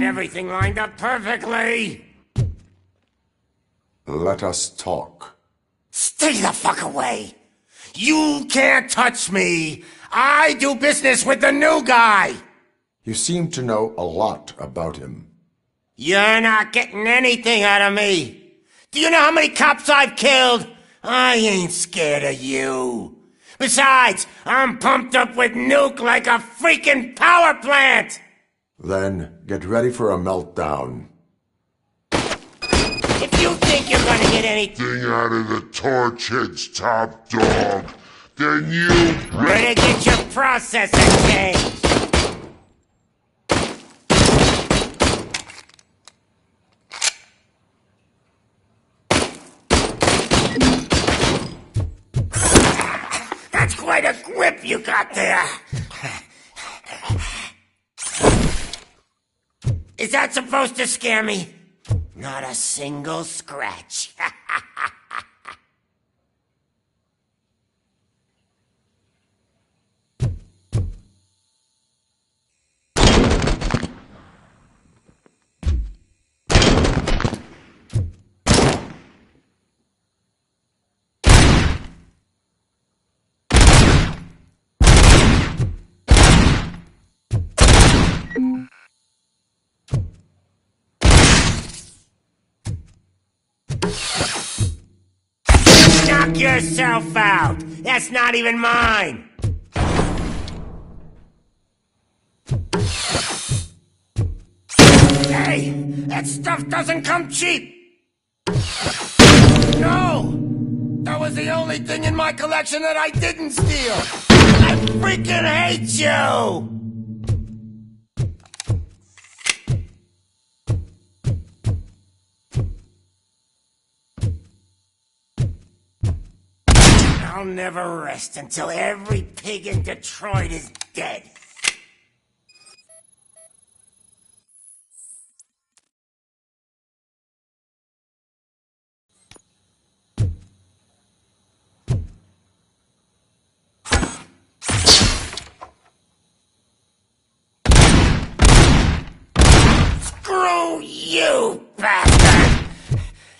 everything lined up perfectly. Let us talk. Stay the fuck away. You can't touch me. I do business with the new guy. You seem to know a lot about him. You're not getting anything out of me. Do you know how many cops I've killed? I ain't scared of you. Besides, I'm pumped up with nuke like a freaking power plant! Then get ready for a meltdown. If you think you're gonna get anything Out of the Torchhead's top dog, then you better get your processor changed. That's quite a grip you got there. Is that supposed to scare me? Not a single scratch. Knock yourself out. That's not even mine. Hey, that stuff doesn't come cheap. No, that was the only thing in my collection that I didn't steal. I freaking hate you. I'll never rest until every pig in Detroit is dead. Screw you, bastard!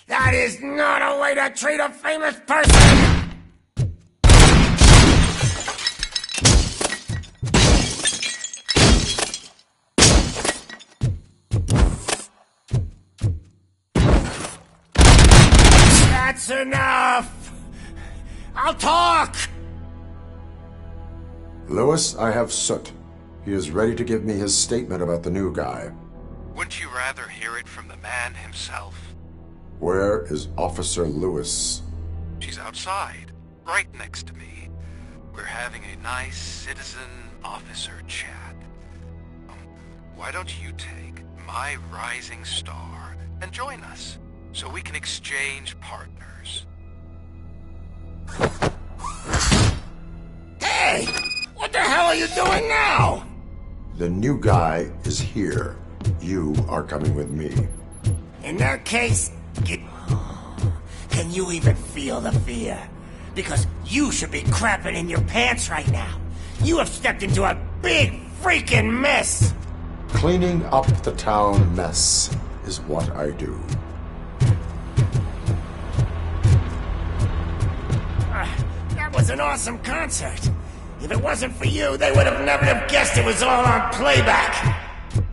That is not a way to treat a famous person! That's enough! I'll talk! Lewis, I have Soot. He is ready to give me his statement about the new guy. Wouldn't you rather hear it from the man himself? Where is Officer Lewis? She's outside, right next to me. We're having a nice citizen-officer chat. Why don't you take my rising star and join us, so we can exchange partners? Hey! What the hell are you doing now? The new guy is here. You are coming with me. In that case, can you even feel the fear? Because you should be crapping in your pants right now. You have stepped into a big freaking mess. Cleaning up the town mess is what I do. That was an awesome concert. If it wasn't for you, they would have never have guessed it was all on playback.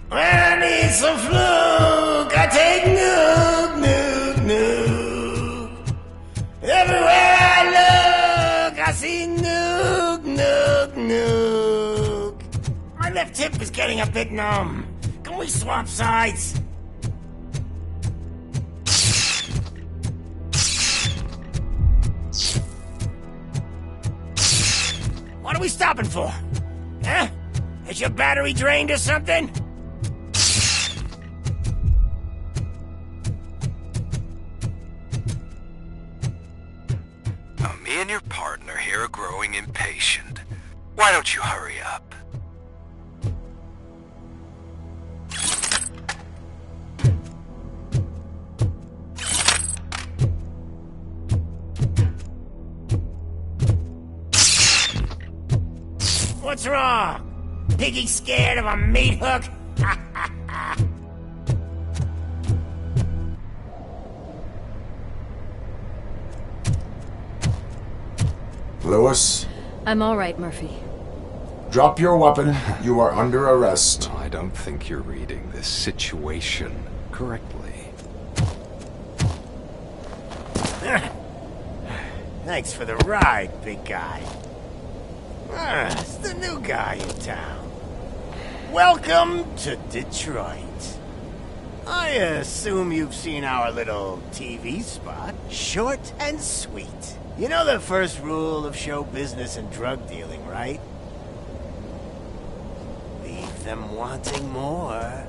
When I need some fluke, I take nuke, nuke, nuke. Everywhere I look, I see nuke, nuke, nuke. My left hip is getting a bit numb. Can we swap sides? What are we stopping for? Huh? Is your battery drained or something? Now, me and your partner here are growing impatient. Why don't you hurry up? What's wrong? Piggy scared of a meat hook? Lewis, I'm all right, Murphy. drop your weapon. You are under arrest. I don't think you're reading this situation correctly. Thanks for the ride, big guy. It's the new guy in town. Welcome to Detroit. I assume you've seen our little TV spot. Short and sweet. You know the first rule of show business and drug dealing, right? Leave them wanting more.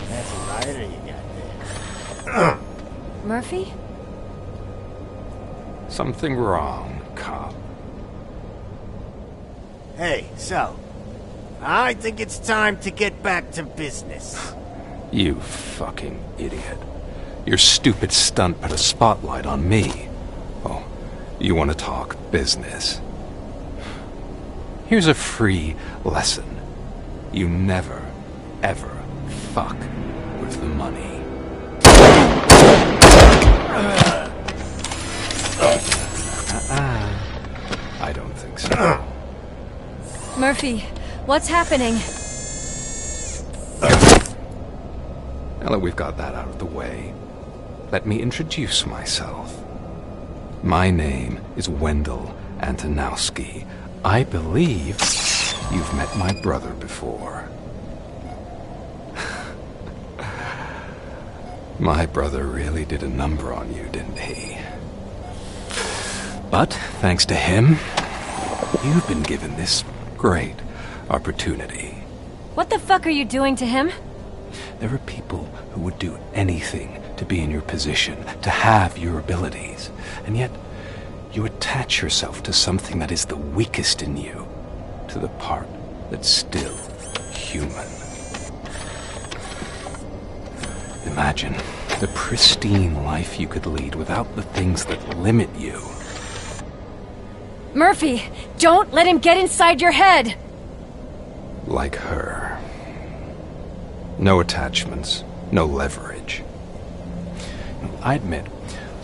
That's a lighter you got there. Murphy? Something wrong, cop. Hey, so, I think it's time to get back to business. You fucking idiot. Your stupid stunt put a spotlight on me. Oh, you want to talk business? Here's a free lesson. You never, ever fuck with the money. I don't think so. Murphy, what's happening? Now that we've got that out of the way, let me introduce myself. My name is Wendell Antonowski. I believe you've met my brother before. My brother really did a number on you, didn't he? But thanks to him, you've been given this great opportunity. What the fuck are you doing to him? There are people who would do anything to be in your position, to have your abilities, and yet you attach yourself to something that is the weakest in you, to the part that's still human. Imagine the pristine life you could lead without the things that limit you. Murphy, don't let him get inside your head! Like her. No attachments, no leverage. I admit,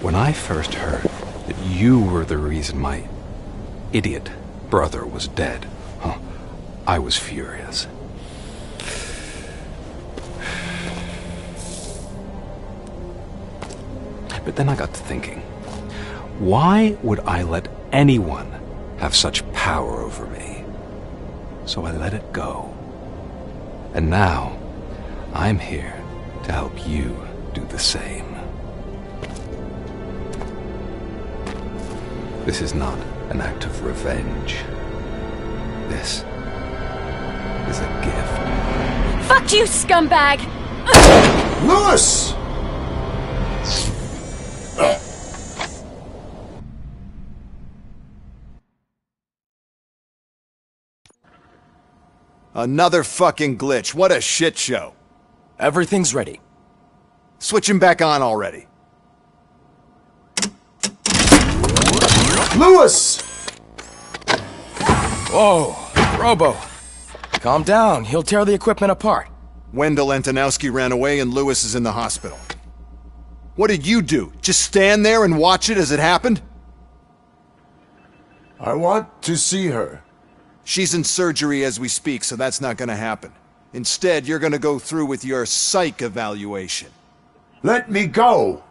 when I first heard that you were the reason my idiot brother was dead, I was furious. But then I got to thinking, why would I let anyone have such power over me? So I let it go. And now, I'm here to help you do the same. This is not an act of revenge. This is a gift. Fuck you, scumbag! Lewis! Another fucking glitch. What a shit show. Everything's ready. Switch him back on already. Lewis! Whoa, Robo. Calm down. He'll tear the equipment apart. Wendell Antonowski ran away and Lewis is in the hospital. What did you do? Just stand there and watch it as it happened? I want to see her. She's in surgery as we speak, so that's not gonna happen. Instead, you're gonna go through with your psych evaluation. Let me go!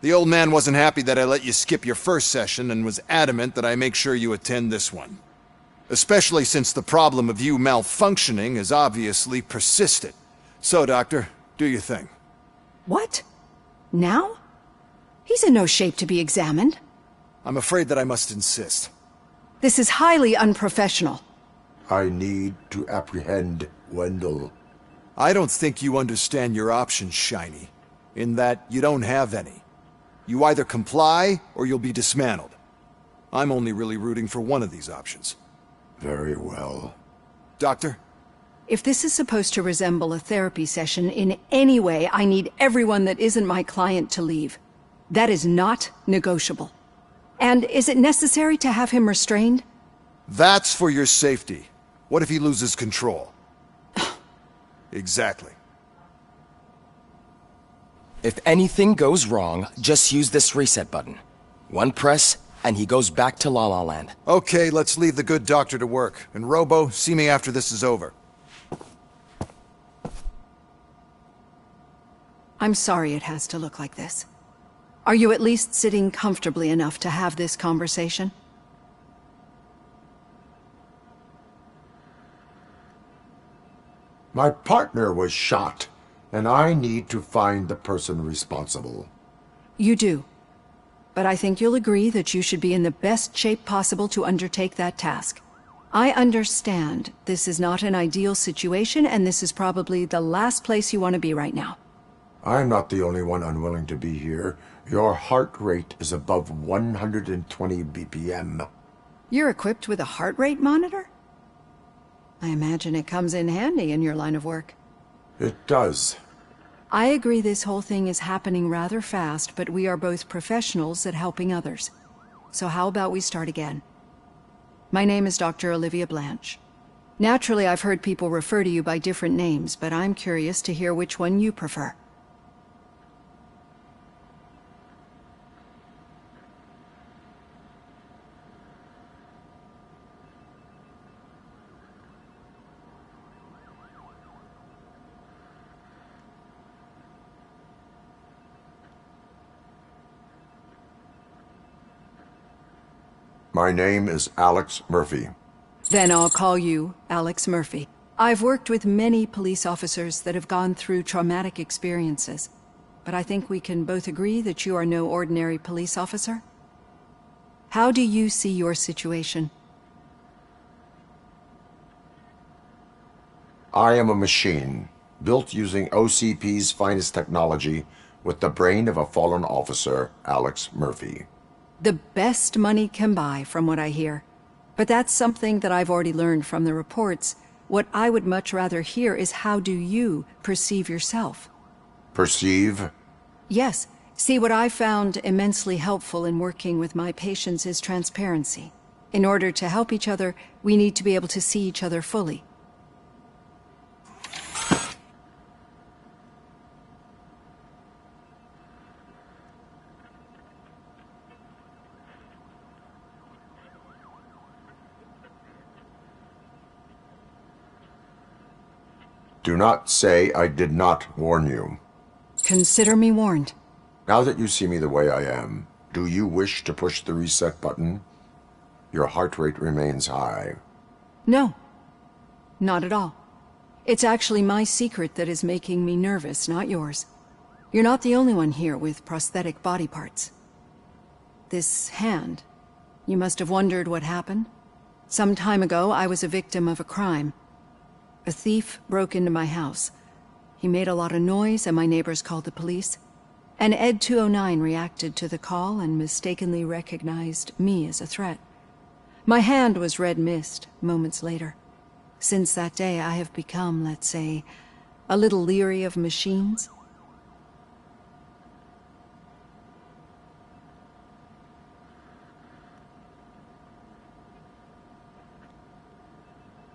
The old man wasn't happy that I let you skip your first session and was adamant that I make sure you attend this one. Especially since the problem of you malfunctioning is obviously persistent. So, Doctor, do your thing. What? Now? He's in no shape to be examined. I'm afraid that I must insist. This is highly unprofessional. I need to apprehend Wendell. I don't think you understand your options, Shiny. In that you don't have any. You either comply, or you'll be dismantled. I'm only really rooting for one of these options. Very well. Doctor? If this is supposed to resemble a therapy session in any way, I need everyone that isn't my client to leave. That is not negotiable. And is it necessary to have him restrained? That's for your safety. What if he loses control? Exactly. If anything goes wrong, just use this reset button. One press, and he goes back to La La Land. Okay, let's leave the good doctor to work. And Robo, see me after this is over. I'm sorry it has to look like this. Are you at least sitting comfortably enough to have this conversation? My partner was shot, and I need to find the person responsible. You do. But I think you'll agree that you should be in the best shape possible to undertake that task. I understand this is not an ideal situation, and this is probably the last place you want to be right now. I'm not the only one unwilling to be here. Your heart rate is above 120 BPM. You're equipped with a heart rate monitor? I imagine it comes in handy in your line of work. It does. I agree this whole thing is happening rather fast, but we are both professionals at helping others. So how about we start again? My name is Dr. Olivia Blanche. Naturally, I've heard people refer to you by different names, but I'm curious to hear which one you prefer. My name is Alex Murphy. Then I'll call you Alex Murphy. I've worked with many police officers that have gone through traumatic experiences, but I think we can both agree that you are no ordinary police officer. How do you see your situation? I am a machine, built using OCP's finest technology, with the brain of a fallen officer, Alex Murphy. The best money can buy, from what I hear. But that's something that I've already learned from the reports. What I would much rather hear is how do you perceive yourself? Perceive? Yes. See, what I found immensely helpful in working with my patients is transparency. In order to help each other, we need to be able to see each other fully. Do not say I did not warn you. Consider me warned. Now that you see me the way I am, do you wish to push the reset button? Your heart rate remains high. No. Not at all. It's actually my secret that is making me nervous, not yours. You're not the only one here with prosthetic body parts. This hand, you must have wondered what happened. Some time ago, I was a victim of a crime. A thief broke into my house. He made a lot of noise and my neighbors called the police. And Ed 209 reacted to the call and mistakenly recognized me as a threat. My hand was red mist moments later. Since that day, I have become, let's say, a little leery of machines.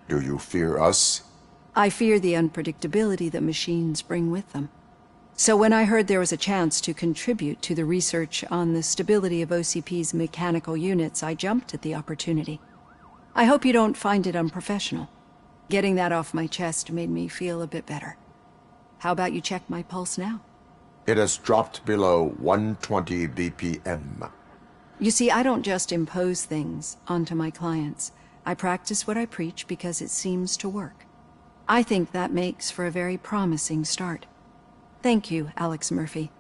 Do you fear us? I fear the unpredictability that machines bring with them. So when I heard there was a chance to contribute to the research on the stability of OCP's mechanical units, I jumped at the opportunity. I hope you don't find it unprofessional. Getting that off my chest made me feel a bit better. How about you check my pulse now? It has dropped below 120 BPM. You see, I don't just impose things onto my clients. I practice what I preach because it seems to work. I think that makes for a very promising start. Thank you, Alex Murphy.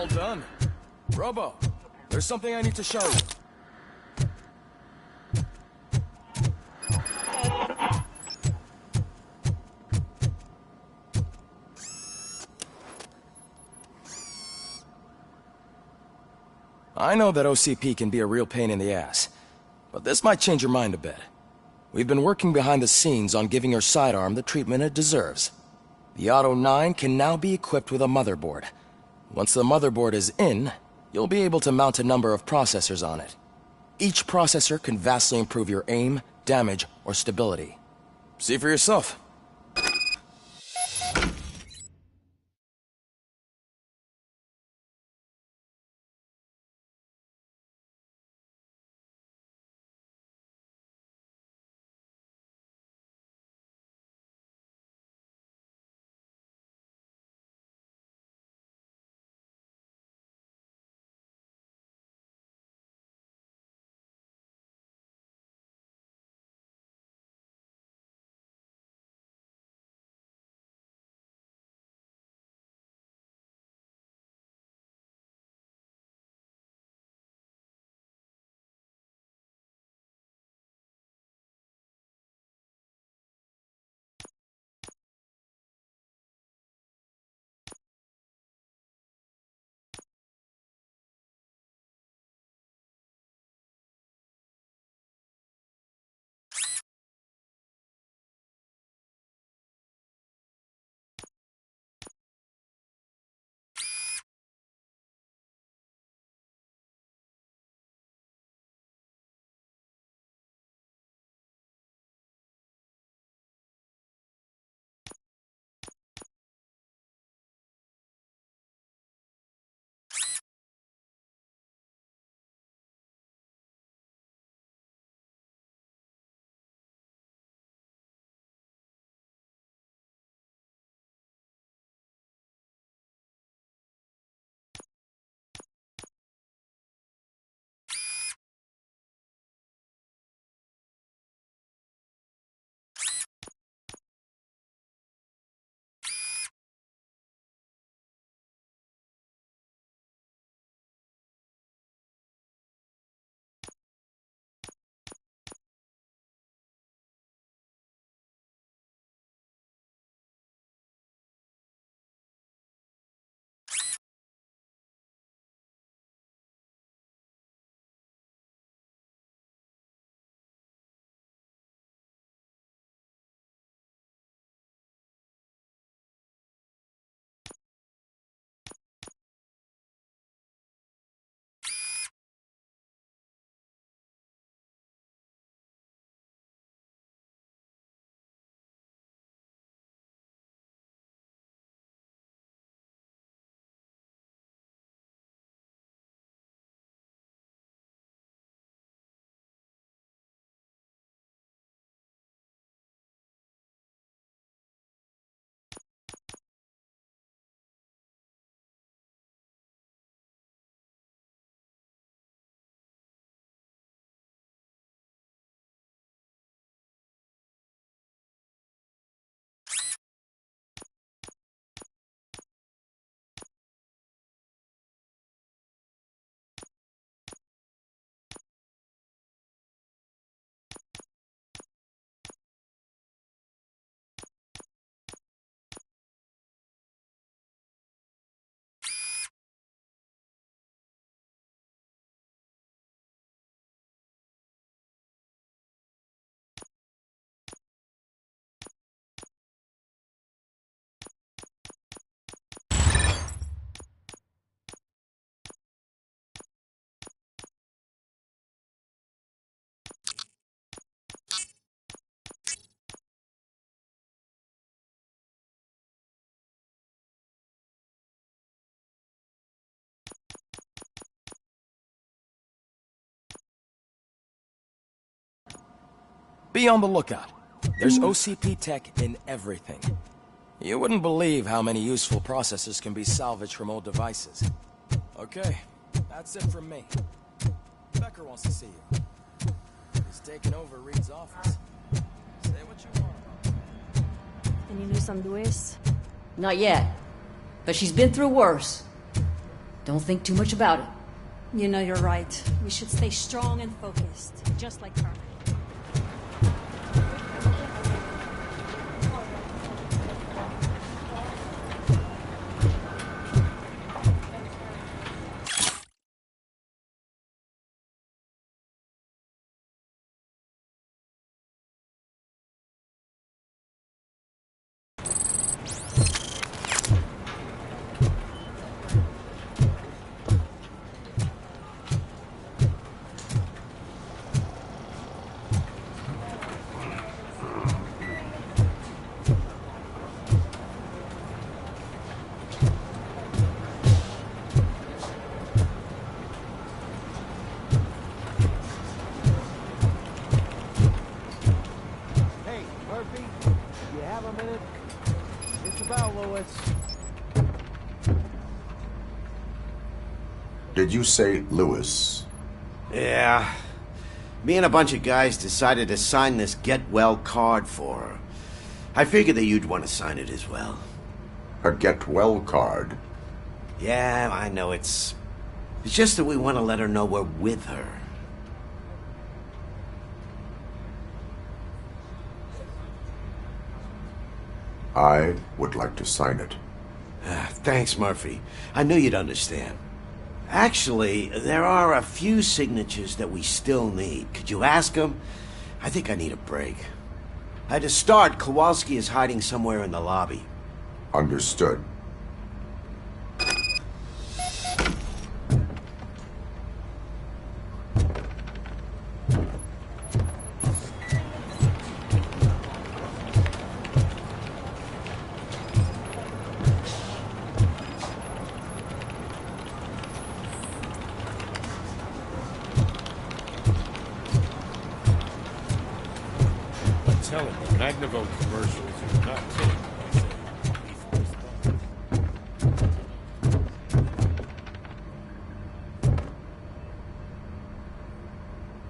All done. Robo, there's something I need to show you. I know that OCP can be a real pain in the ass, but this might change your mind a bit. We've been working behind the scenes on giving your sidearm the treatment it deserves. The Auto 9 can now be equipped with a motherboard. Once the motherboard is in, you'll be able to mount a number of processors on it. Each processor can vastly improve your aim, damage, or stability. See for yourself. Be on the lookout. There's OCP tech in everything. You wouldn't believe how many useful processors can be salvaged from old devices. Okay, that's it from me. Becker wants to see you. He's taken over Reed's office. Say what you want about it. Any news on Luis? Not yet. But she's been through worse. Don't think too much about it. You know, you're right. We should stay strong and focused, just like Carmen. Did you say Lewis? Yeah. Me and a bunch of guys decided to sign this get well card for her. I figured that you'd want to sign it as well. A get well card? Yeah, I know it's just that we want to let her know we're with her. I would like to sign it. Thanks, Murphy. I knew you'd understand. Actually, there are a few signatures that we still need. Could you ask them? I think I need a break. To start, Kowalski is hiding somewhere in the lobby. Understood. Tell him the Magnavote commercials are not taken.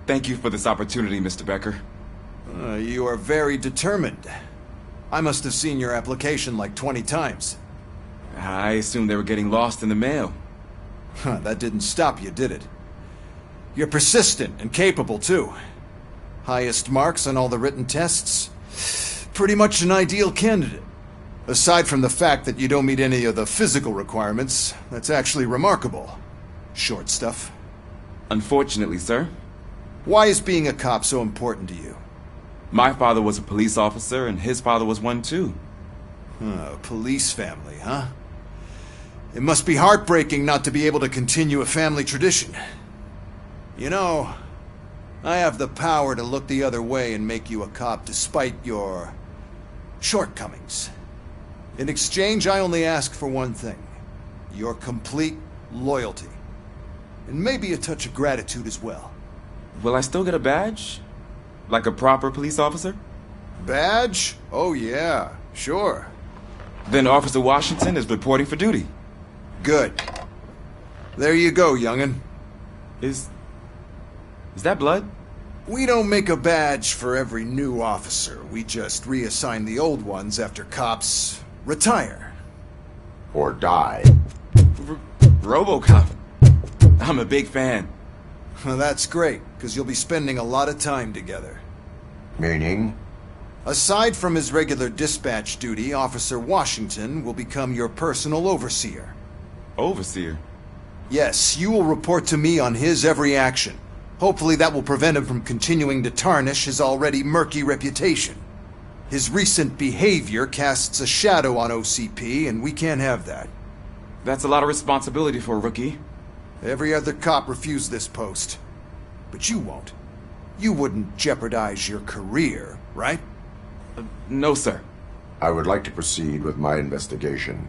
Thank you for this opportunity, Mr. Becker. You are very determined. I must have seen your application like 20 times. I assumed they were getting lost in the mail. That didn't stop you, did it? You're persistent and capable, too. Highest marks on all the written tests. Pretty much an ideal candidate. Aside from the fact that you don't meet any of the physical requirements, that's actually remarkable. Short stuff. Unfortunately, sir. Why is being a cop so important to you? My father was a police officer, and his father was one too. A police family, huh? It must be heartbreaking not to be able to continue a family tradition. You know, I have the power to look the other way and make you a cop despite your shortcomings. In exchange, I only ask for one thing. Your complete loyalty. And maybe a touch of gratitude as well. Will I still get a badge? Like a proper police officer? Badge? Oh yeah, sure. Then Officer Washington is reporting for duty. Good. There you go, young'un. Is that blood? We don't make a badge for every new officer. We just reassign the old ones after cops retire. Or die. Robocop. I'm a big fan. Well, that's great, because you'll be spending a lot of time together. Meaning? Aside from his regular dispatch duty, Officer Washington will become your personal overseer. Overseer? Yes, you will report to me on his every action. Hopefully that will prevent him from continuing to tarnish his already murky reputation. His recent behavior casts a shadow on OCP, and we can't have that. That's a lot of responsibility for a rookie. Every other cop refused this post. But you won't. You wouldn't jeopardize your career, right? No, sir. I would like to proceed with my investigation,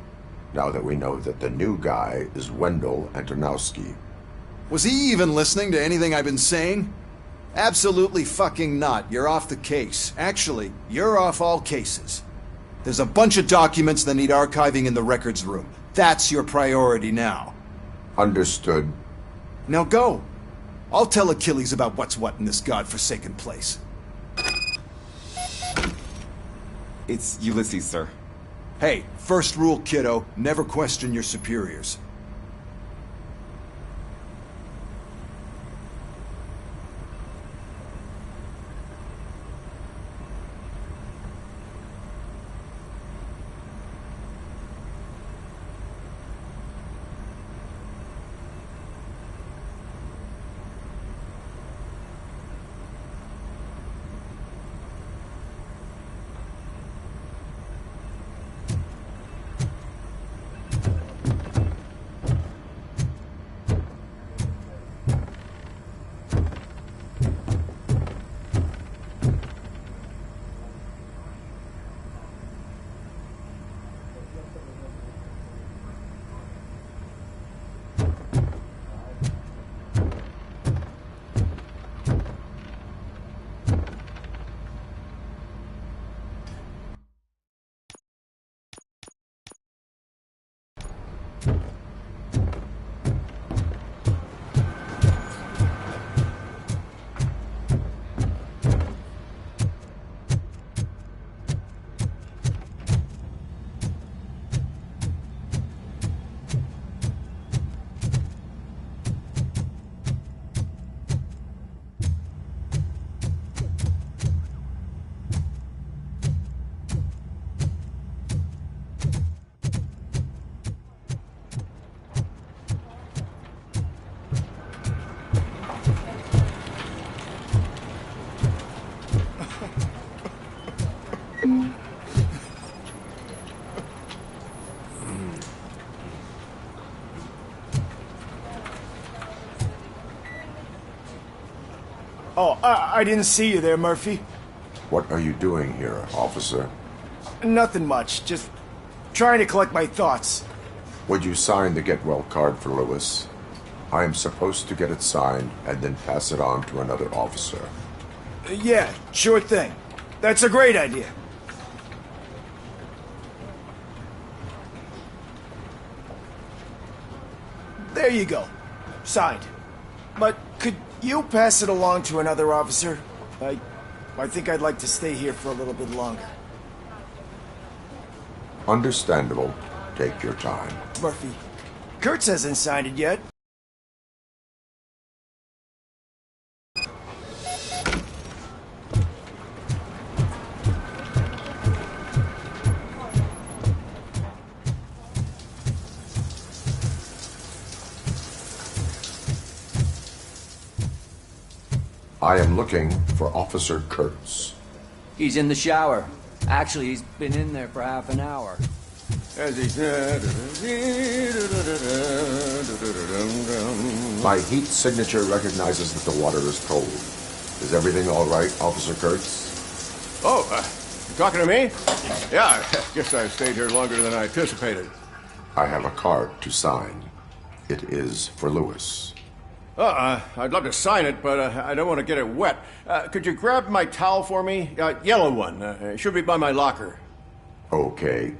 now that we know that the new guy is Wendell Antonowski. Was he even listening to anything I've been saying? Absolutely fucking not. You're off the case. Actually, you're off all cases. There's a bunch of documents that need archiving in the records room. That's your priority now. Understood. Now go. I'll tell Achilles about what's what in this godforsaken place. It's Ulysses, sir. Hey, first rule, kiddo, never question your superiors. Oh, I didn't see you there, Murphy. What are you doing here, officer? Nothing much, just trying to collect my thoughts. Would you sign the get well card for Lewis? I am supposed to get it signed and then pass it on to another officer. Yeah, sure thing. That's a great idea. There you go. Signed. But could you pass it along to another officer? I think I'd like to stay here for a little bit longer. Understandable. Take your time. Murphy, Kurtz hasn't signed it yet. I am looking for Officer Kurtz. He's in the shower. Actually, he's been in there for half an hour. As he said. My heat signature recognizes that the water is cold. Is everything all right, Officer Kurtz? Oh, you talking to me? Yeah, I guess I stayed here longer than I anticipated. I have a card to sign. It is for Lewis. I'd love to sign it, but I don't want to get it wet. Could you grab my towel for me? Yellow one. It should be by my locker. Okay.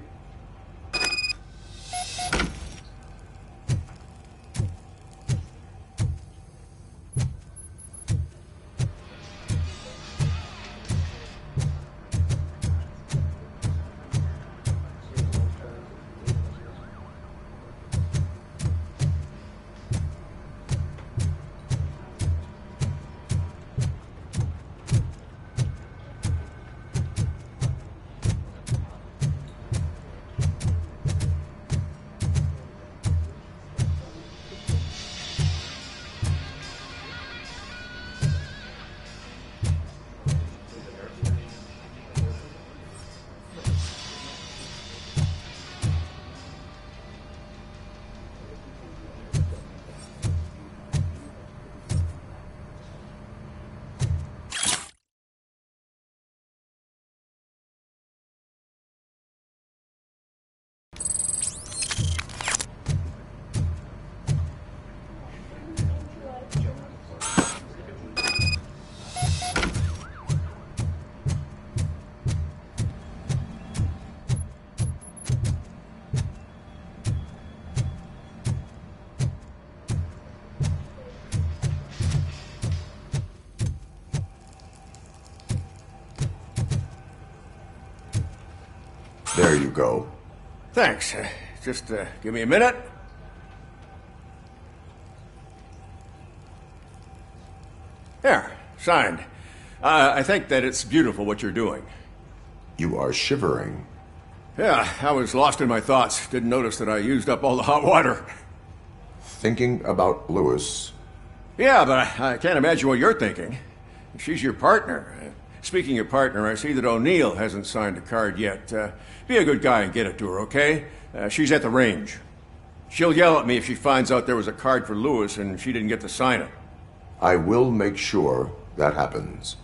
There you go. Thanks. Just give me a minute. There, signed. I think that it's beautiful what you're doing. You are shivering. Yeah, I was lost in my thoughts. Didn't notice that I used up all the hot water. Thinking about Lewis. Yeah, but I can't imagine what you're thinking. She's your partner. Speaking of partner, I see that O'Neill hasn't signed a card yet. Be a good guy and get it to her, okay? She's at the range. She'll yell at me if she finds out there was a card for Lewis and she didn't get to sign it. I will make sure that happens.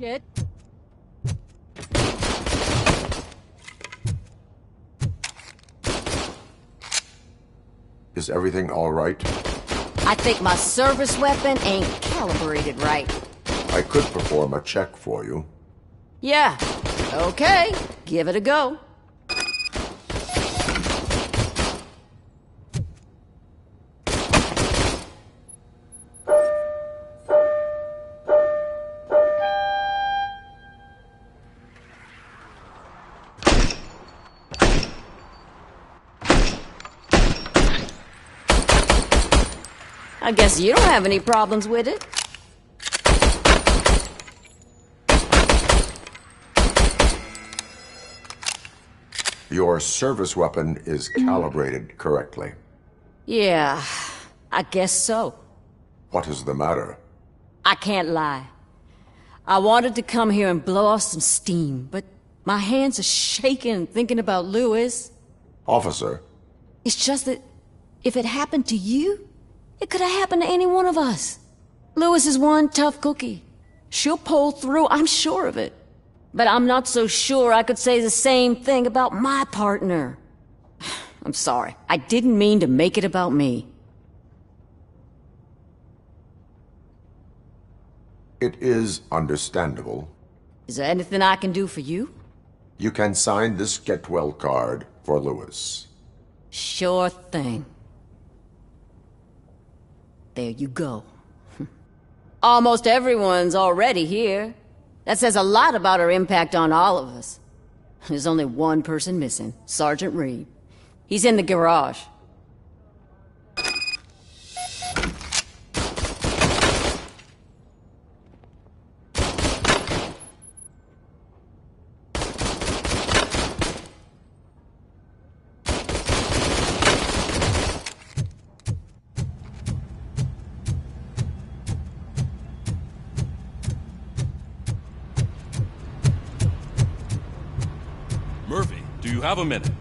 shit. Is everything all right? I think my service weapon ain't calibrated right. I could perform a check for you. Yeah. Okay. Give it a go. I guess you don't have any problems with it. Your service weapon is calibrated correctly. Yeah, I guess so. What is the matter? I can't lie. I wanted to come here and blow off some steam, but my hands are shaking thinking about Lewis. Officer. It's just that if it happened to you, it could have happened to any one of us. Lewis is one tough cookie. She'll pull through, I'm sure of it. But I'm not so sure I could say the same thing about my partner. I'm sorry. I didn't mean to make it about me. It is understandable. Is there anything I can do for you? You can sign this get well card for Lewis. Sure thing. There you go. Almost everyone's already here. That says a lot about her impact on all of us. There's only one person missing, Sergeant Reed. He's in the garage. Murphy, do you have a minute?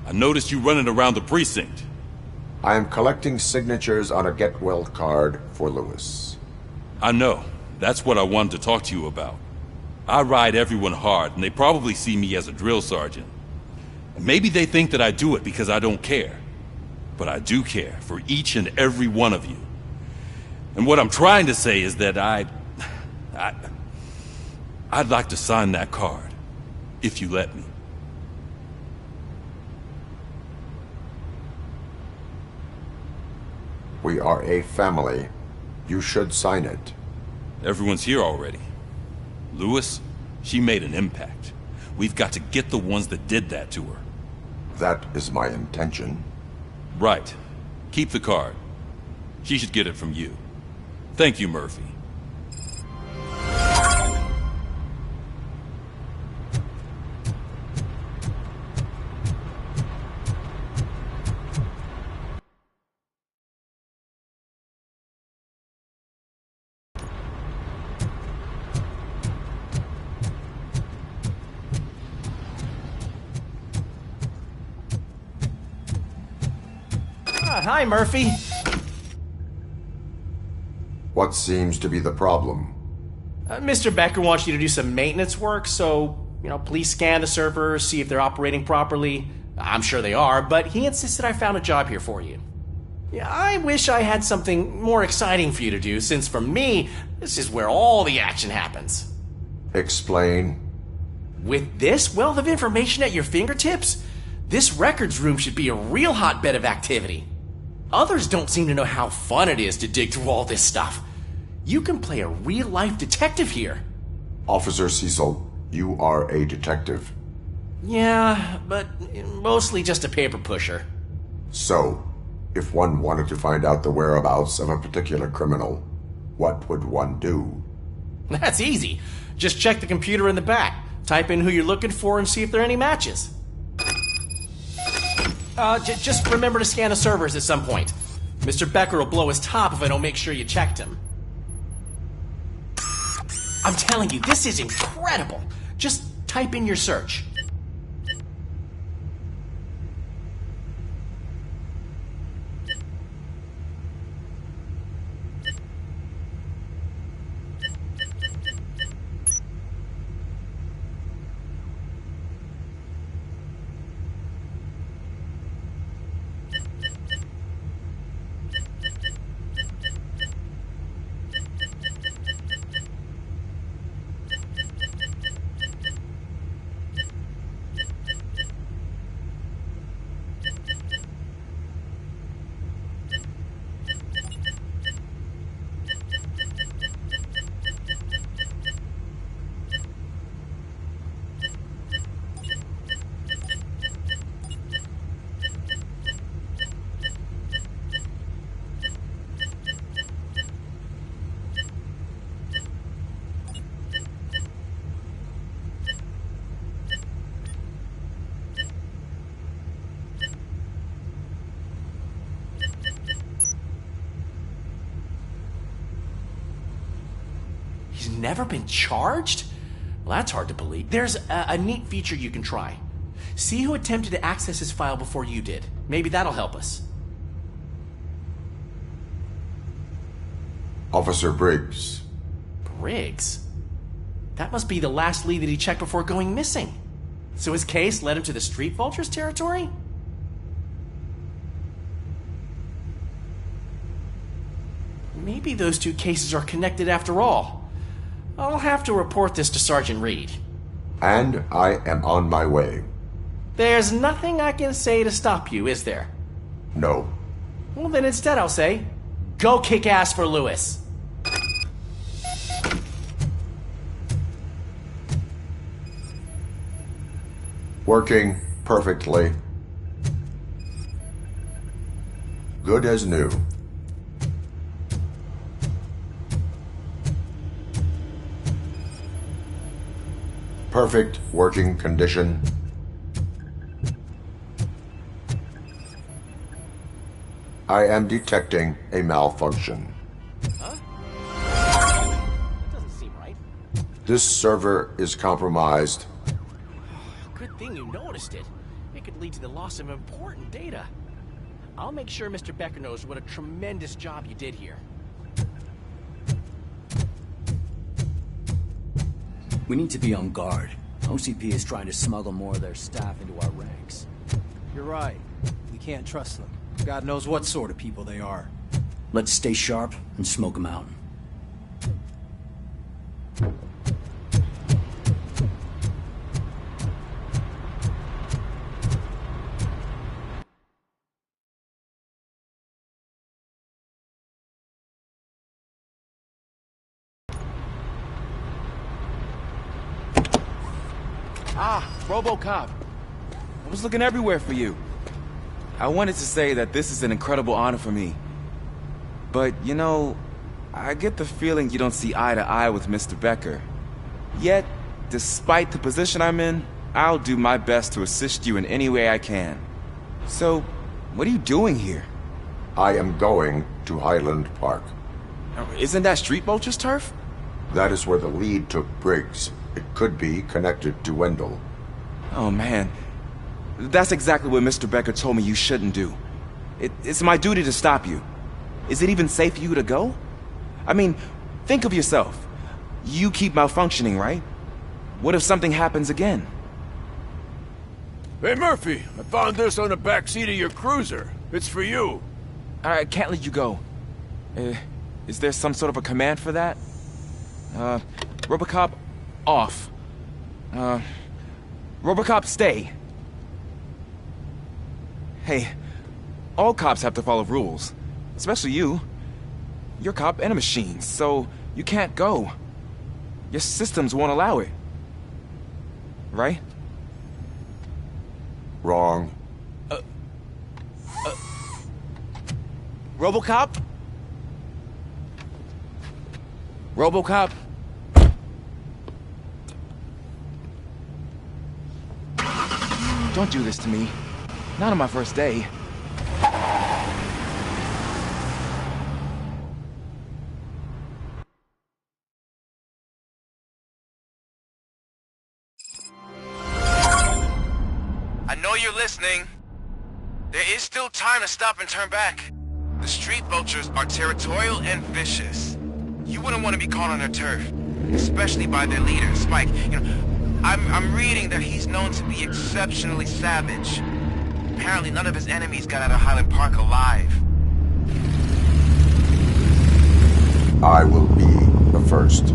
I noticed you running around the precinct. I am collecting signatures on a get well card for Lewis. I know. That's what I wanted to talk to you about. I ride everyone hard, and they probably see me as a drill sergeant. And maybe they think that I do it because I don't care. But I do care for each and every one of you. And what I'm trying to say is that I'd like to sign that card, if you let me. We are a family. You should sign it. Everyone's here already. Lewis, she made an impact. We've got to get the ones that did that to her. That is my intention. Right. Keep the card. She should get it from you. Thank you, Murphy. Hi, Murphy. What seems to be the problem? Mr. Becker wants you to do some maintenance work, so, please scan the servers, see if they're operating properly. I'm sure they are, but he insisted I found a job here for you. Yeah, I wish I had something more exciting for you to do, since for me, this is where all the action happens. Explain. With this wealth of information at your fingertips, this records room should be a real hotbed of activity. Others don't seem to know how fun it is to dig through all this stuff. You can play a real-life detective here. Officer Cecil, you are a detective. Yeah, but mostly just a paper pusher. So, if one wanted to find out the whereabouts of a particular criminal, what would one do? That's easy. Just check the computer in the back, type in who you're looking for, and see if there are any matches. Just remember to scan the servers at some point. Mr. Becker will blow his top if I don't make sure you checked him. I'm telling you, this is incredible. Just type in your search. never been charged? Well, that's hard to believe. There's a neat feature you can try. See who attempted to access his file before you did. Maybe that'll help us. Officer Briggs. Briggs? That must be the last lead that he checked before going missing. So his case led him to the Street Vultures territory? Maybe those two cases are connected after all. I'll have to report this to Sergeant Reed. And I am on my way. There's nothing I can say to stop you, is there? No. Well, then instead I'll say, go kick ass for Lewis. Working perfectly. Good as new. Perfect working condition. I am detecting a malfunction. Huh? Doesn't seem right. This server is compromised. Good thing you noticed it. It could lead to the loss of important data. I'll make sure Mr. Becker knows what a tremendous job you did here. We need to be on guard. OCP is trying to smuggle more of their staff into our ranks. You're right. We can't trust them. God knows what sort of people they are. Let's stay sharp and smoke them out. Ah, Robocop. I was looking everywhere for you. I wanted to say that this is an incredible honor for me. But, you know, I get the feeling you don't see eye to eye with Mr. Becker. Yet, despite the position I'm in, I'll do my best to assist you in any way I can. So, what are you doing here? I am going to Highland Park. Isn't that Street Vulture's turf? That is where the lead took Briggs. It could be connected to Wendell. Oh, man. That's exactly what Mr. Becker told me you shouldn't do. It's my duty to stop you. Is it even safe for you to go? I mean, think of yourself. You keep malfunctioning, right? What if something happens again? Hey, Murphy, I found this on the back seat of your cruiser. It's for you. I can't let you go. Is there some sort of a command for that? Robocop, off. Robocop, stay. Hey, all cops have to follow rules. Especially you. You're a cop and a machine, so you can't go. Your systems won't allow it. Right? Wrong. Robocop? Robocop? Don't do this to me. Not on my first day. I know you're listening. There is still time to stop and turn back. The Street Vultures are territorial and vicious. You wouldn't want to be caught on their turf, especially by their leader, Spike. You know, I'm reading that he's known to be exceptionally savage. Apparently none of his enemies got out of Highland Park alive. I will be the first.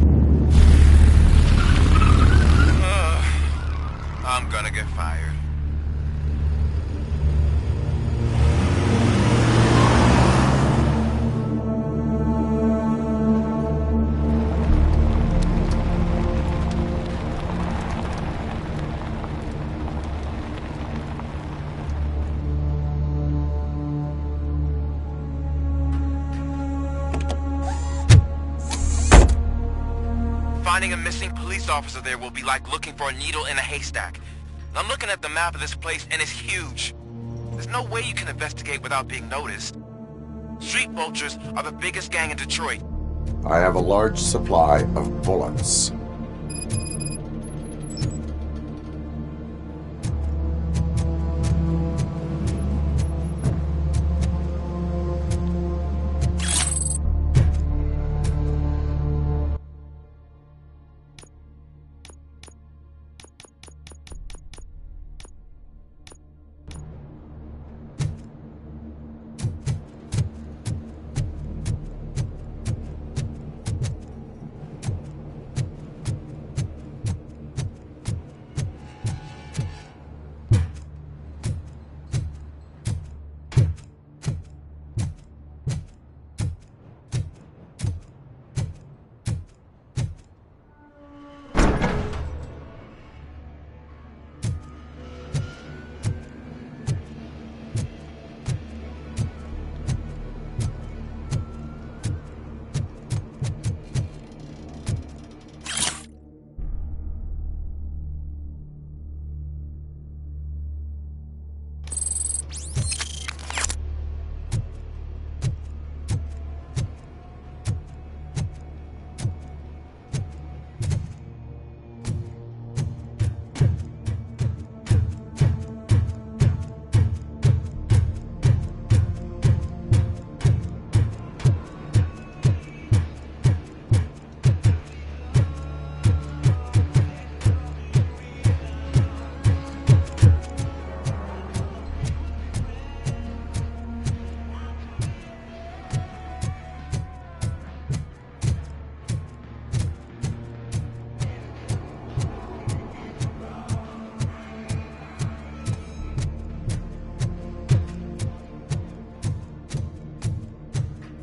I'm gonna get fired. Finding a missing police officer there will be like looking for a needle in a haystack. I'm looking at the map of this place and it's huge. There's no way you can investigate without being noticed. Street Vultures are the biggest gang in Detroit. I have a large supply of bullets.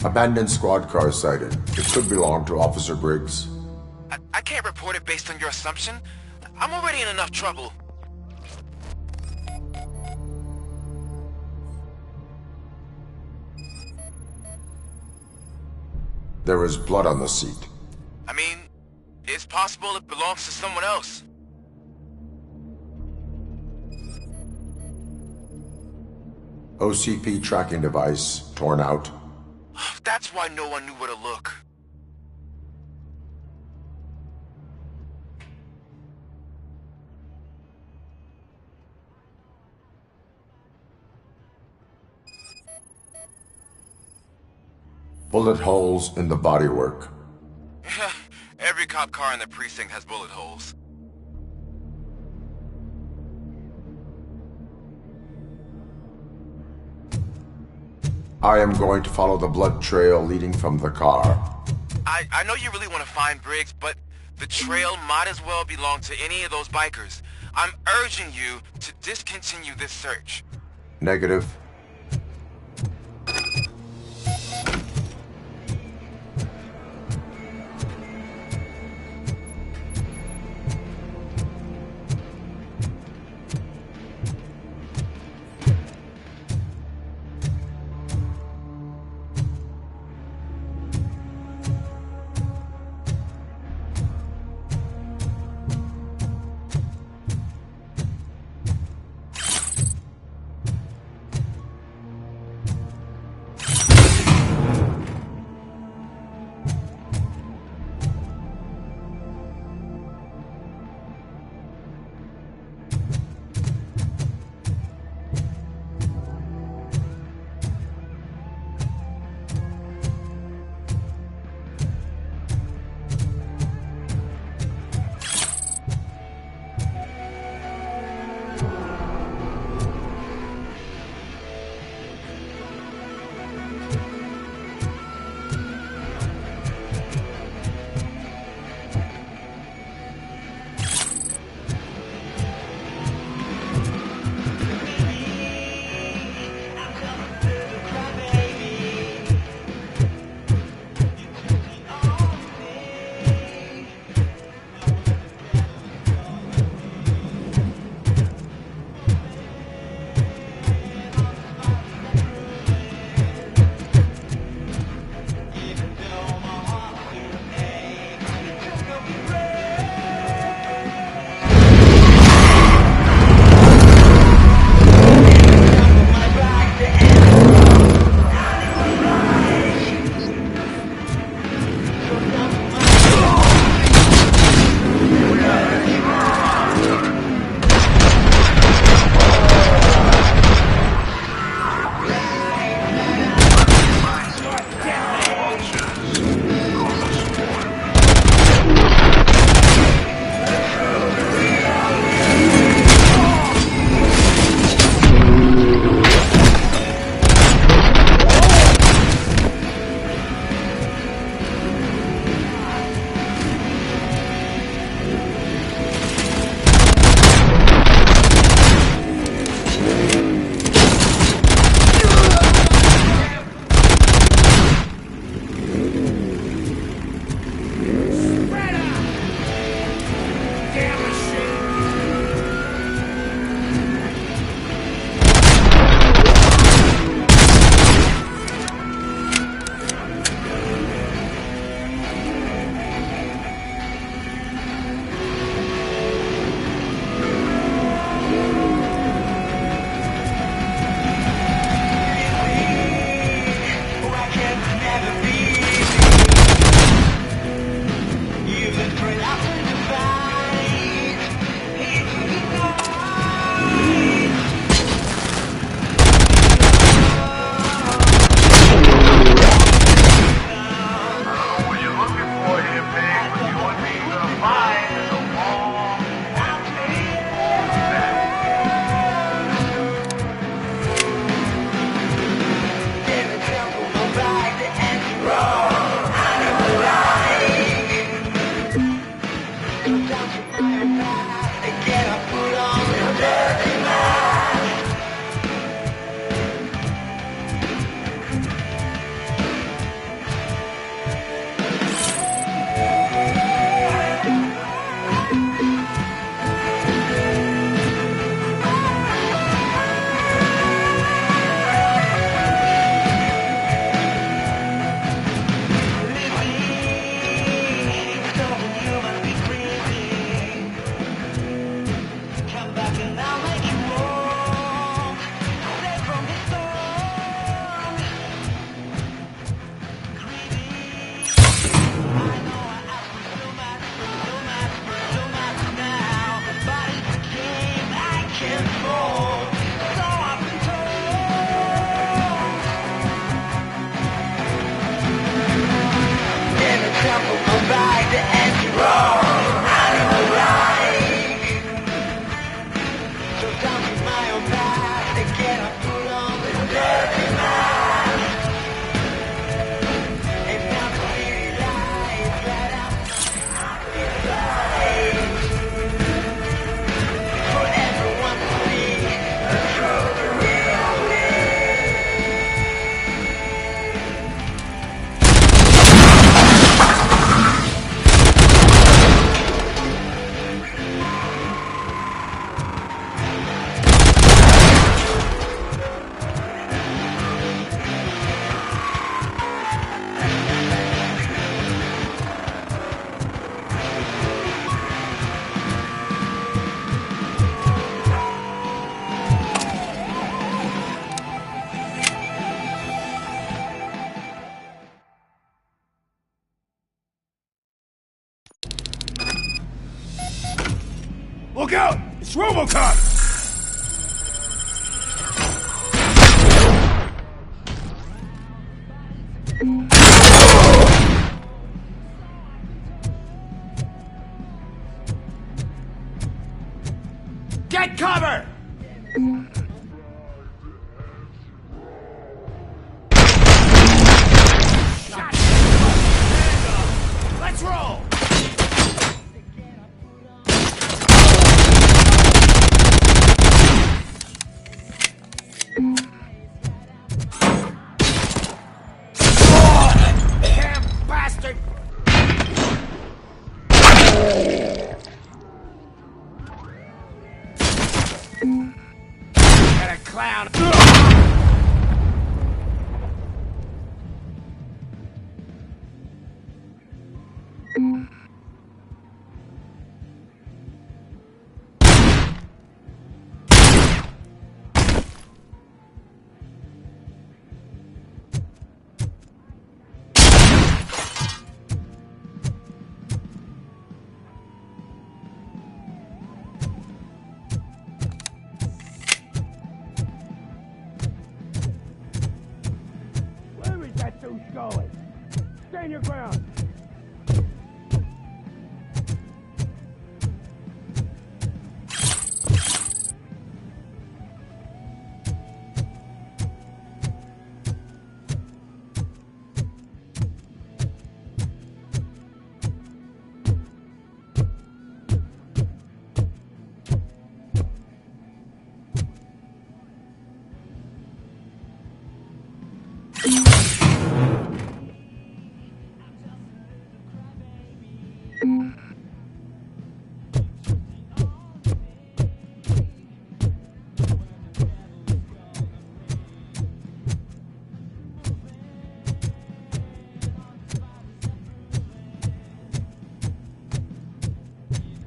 Abandoned squad car sighted. It could belong to Officer Briggs. I can't report it based on your assumption. I'm already in enough trouble. There is blood on the seat. I mean, it's possible it belongs to someone else. OCP tracking device torn out. That's why no one knew where to look. Bullet holes in the bodywork. Every cop car in the precinct has bullet holes. I am going to follow the blood trail leading from the car. I know you really want to find Briggs, but the trail might as well belong to any of those bikers. I'm urging you to discontinue this search. Negative. Look out! It's Robocop! Get cover! Shot! Let's roll! Damn bastard! Got a clown! Where is that douche going? Stand your ground!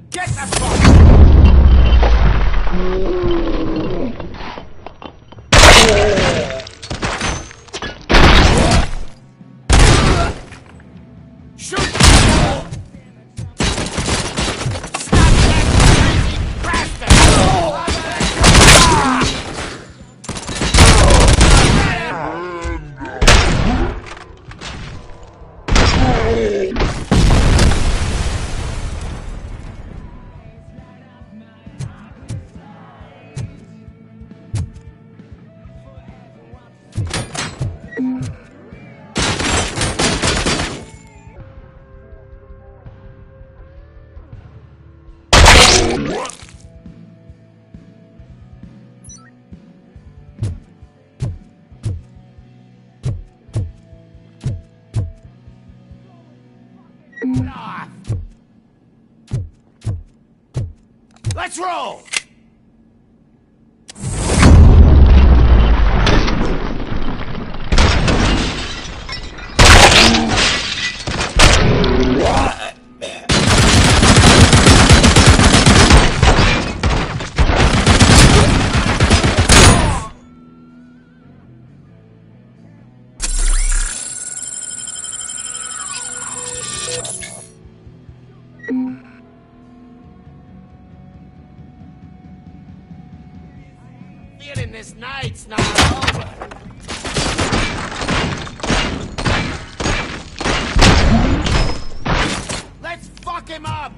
Get the fuck! Shoot! Stop that crazy bastard! Let's roll! Feeling this night's not over. Let's fuck him up!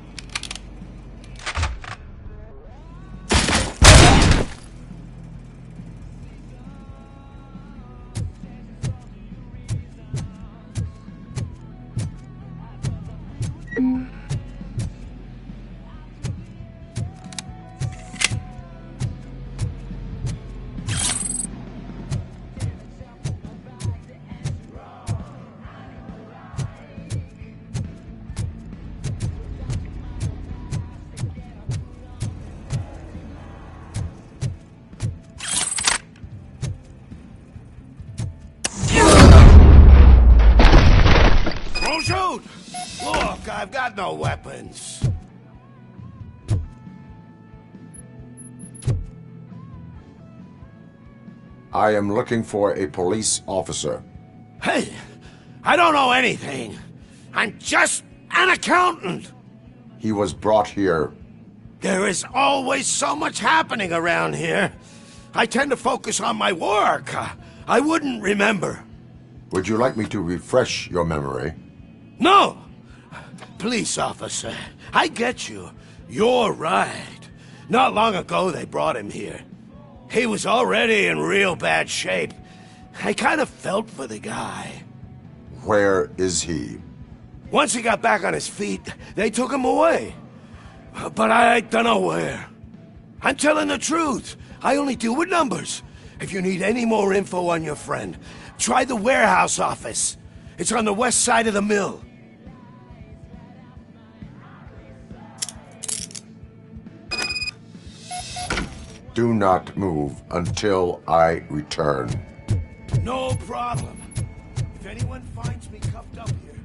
Don't shoot! Look, I've got no weapons. I am looking for a police officer. Hey, I don't know anything. I'm just an accountant. He was brought here There is always so much happening around here. I tend to focus on my work. I wouldn't remember. Would you like me to refresh your memory? No! Police officer, I get you. You're right. Not long ago they brought him here. He was already in real bad shape. I kind of felt for the guy. Where is he? Once he got back on his feet, they took him away. But I don't know where. I'm telling the truth. I only deal with numbers. If you need any more info on your friend, try the warehouse office. It's on the west side of the mill. Do not move until I return. No problem. If anyone finds me cuffed up here,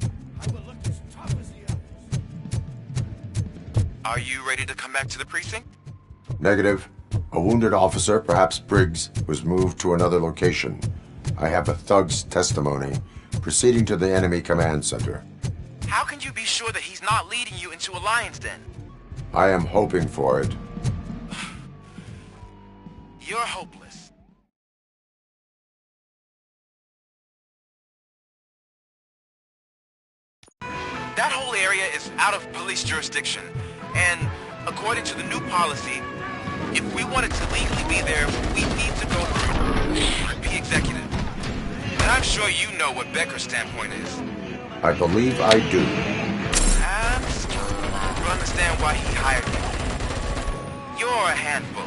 I will look as tough as the others. Are you ready to come back to the precinct? Negative. A wounded officer, perhaps Briggs, was moved to another location. I have a thug's testimony proceeding to the enemy command center. How can you be sure that he's not leading you into a lion's den? I am hoping for it. You're hopeless. That whole area is out of police jurisdiction, and according to the new policy, if we wanted to legally be there, we need to go through the executive. And I'm sure you know what Becker's standpoint is. I believe I do. And you understand why he hired you. You're a handful.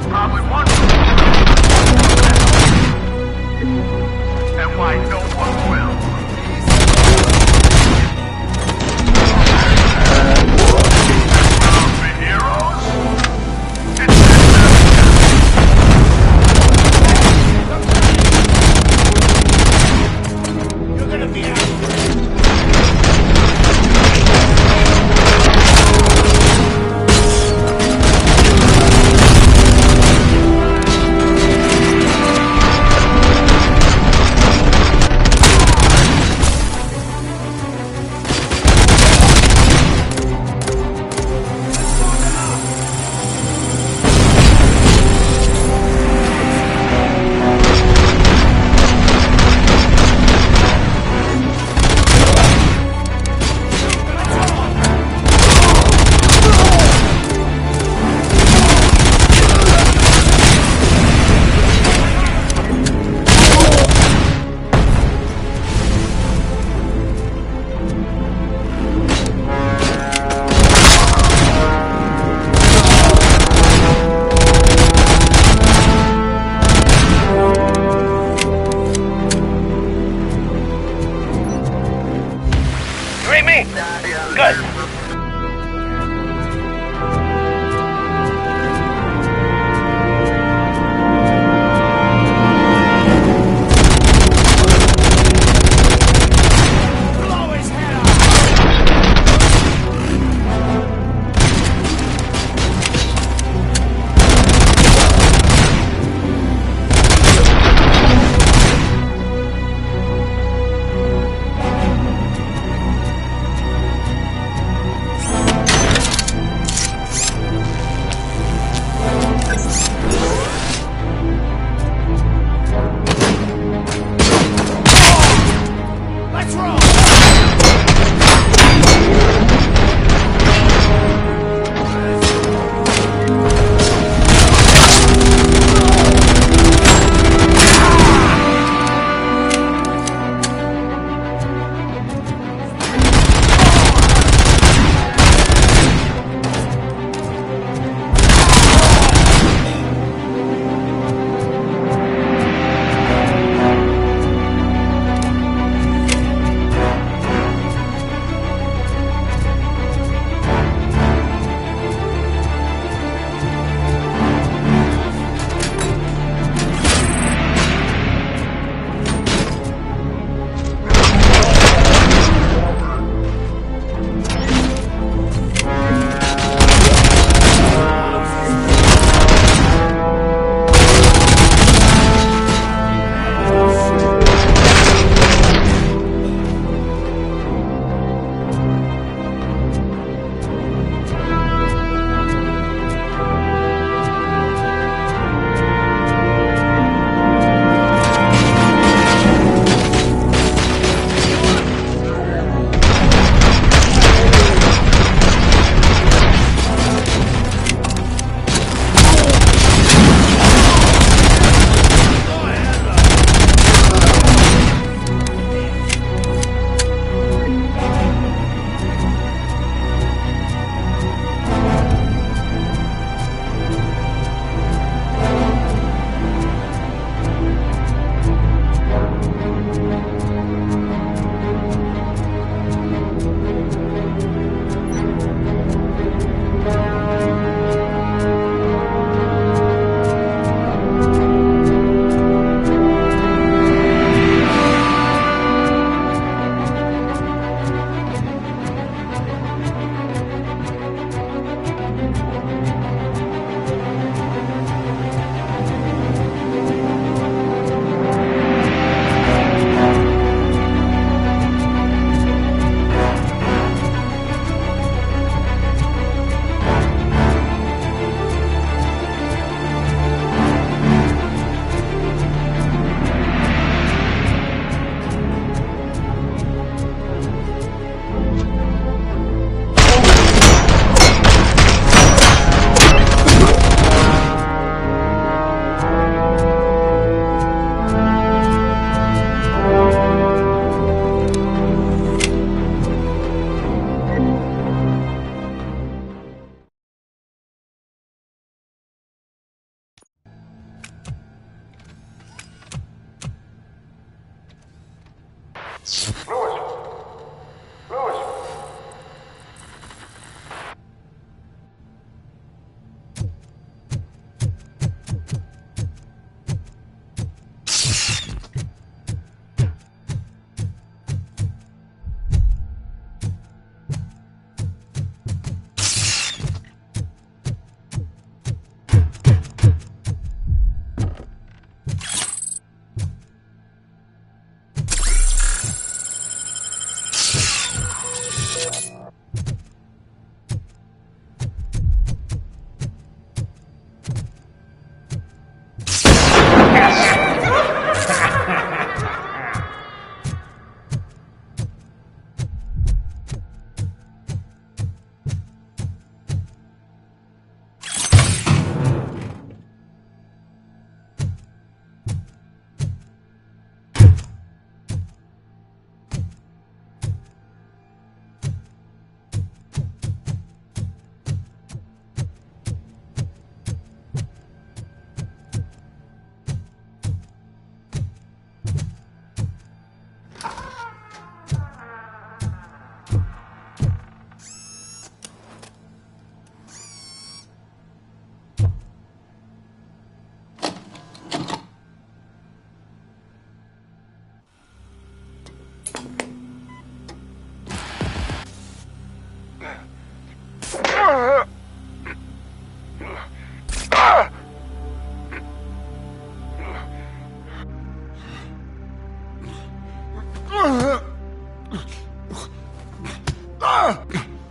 Probably one. And why no one will. The heroes? You're gonna be out.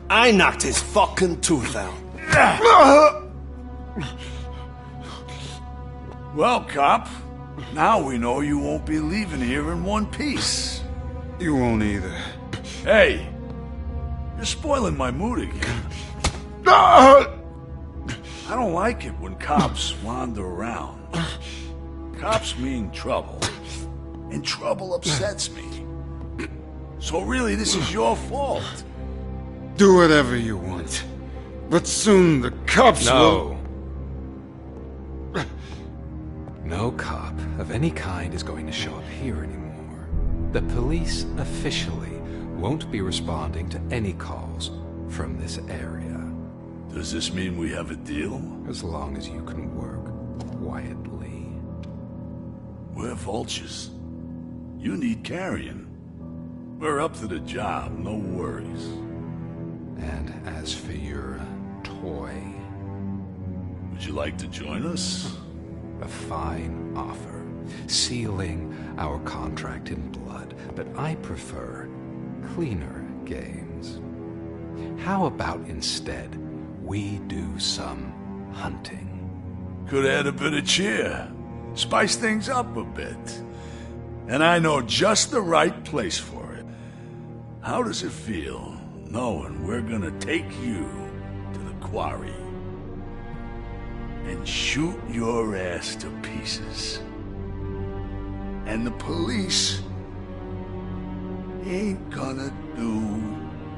I knocked his fucking tooth out. Well, cop, now we know you won't be leaving here in one piece. You won't either. Hey, you're spoiling my mood again. I don't like it when cops wander around. Cops mean trouble, and trouble upsets me. So really, this is your fault. Do whatever you want. But soon the cops will... No cop of any kind is going to show up here anymore. The police officially won't be responding to any calls from this area. Does this mean we have a deal? As long as you can work quietly. We're vultures. You need carrying. We're up to the job, no worries. And as for your toy... Would you like to join us? A fine offer, sealing our contract in blood, but I prefer cleaner games. How about instead we do some hunting? Could add a bit of cheer, spice things up a bit. And I know just the right place for it. How does it feel knowing we're gonna take you to the quarry and shoot your ass to pieces? And the police ain't gonna do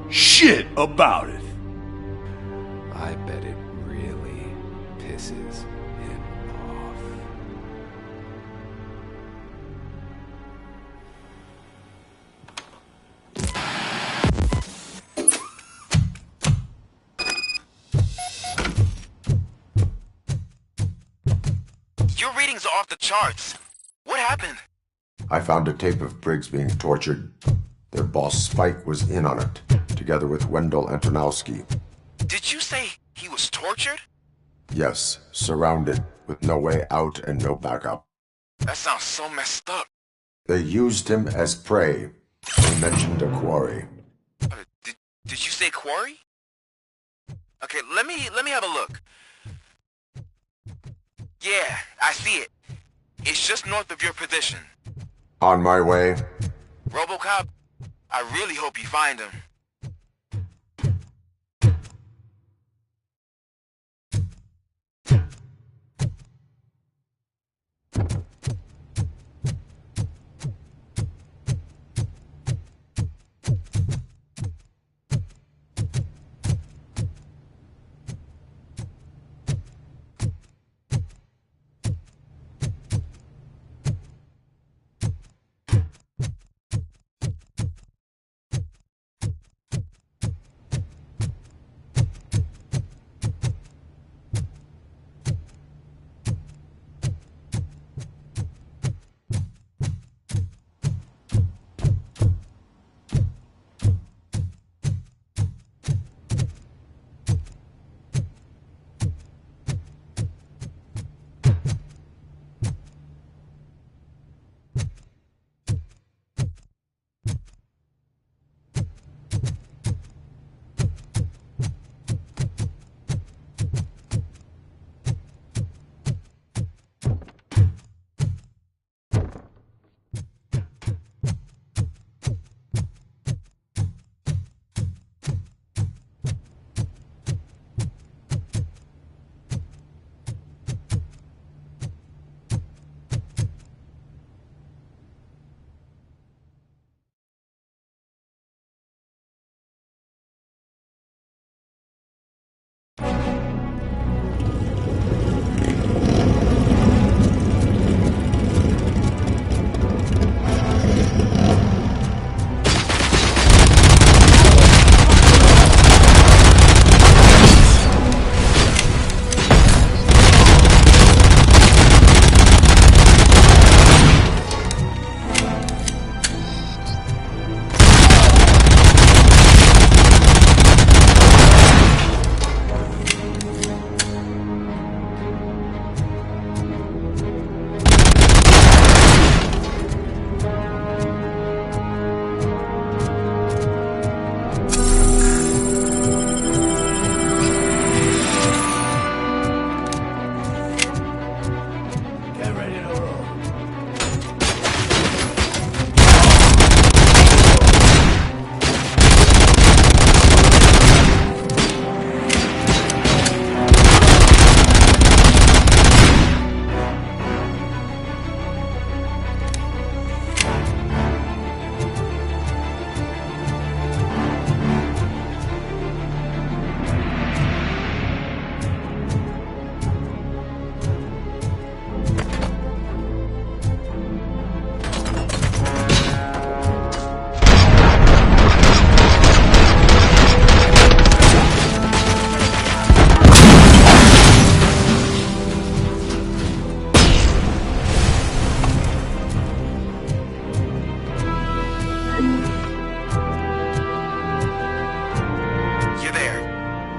shit about it. I bet it really pisses him off. Your readings are off the charts. What happened? I found a tape of Briggs being tortured. Their boss Spike was in on it, together with Wendell Antonowski. Did you say he was tortured? Yes, surrounded, with no way out and no backup. That sounds so messed up. They used him as prey. They mentioned a quarry. Did you say quarry? Okay, let me have a look. Yeah, I see it. It's just north of your position. On my way. Robocop, I really hope you find him.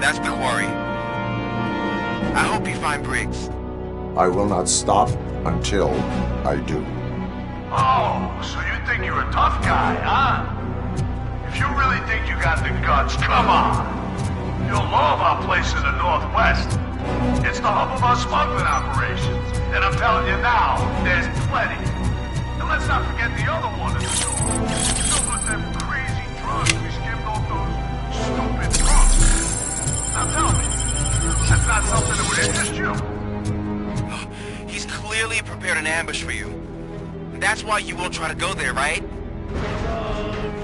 That's the quarry. I hope you find Briggs. I will not stop until I do. Oh, so you think you're a tough guy, huh? If you really think you got the guts, come on. You'll love our place in the Northwest. It's the hub of our smuggling operations. And I'm telling you now, there's plenty. And let's not forget the other one in the north. Filled with them crazy drugs we skimmed off those stupid drunks. Now tell me, that's not something that would interest you? He's clearly prepared an ambush for you. That's why you won't try to go there, right?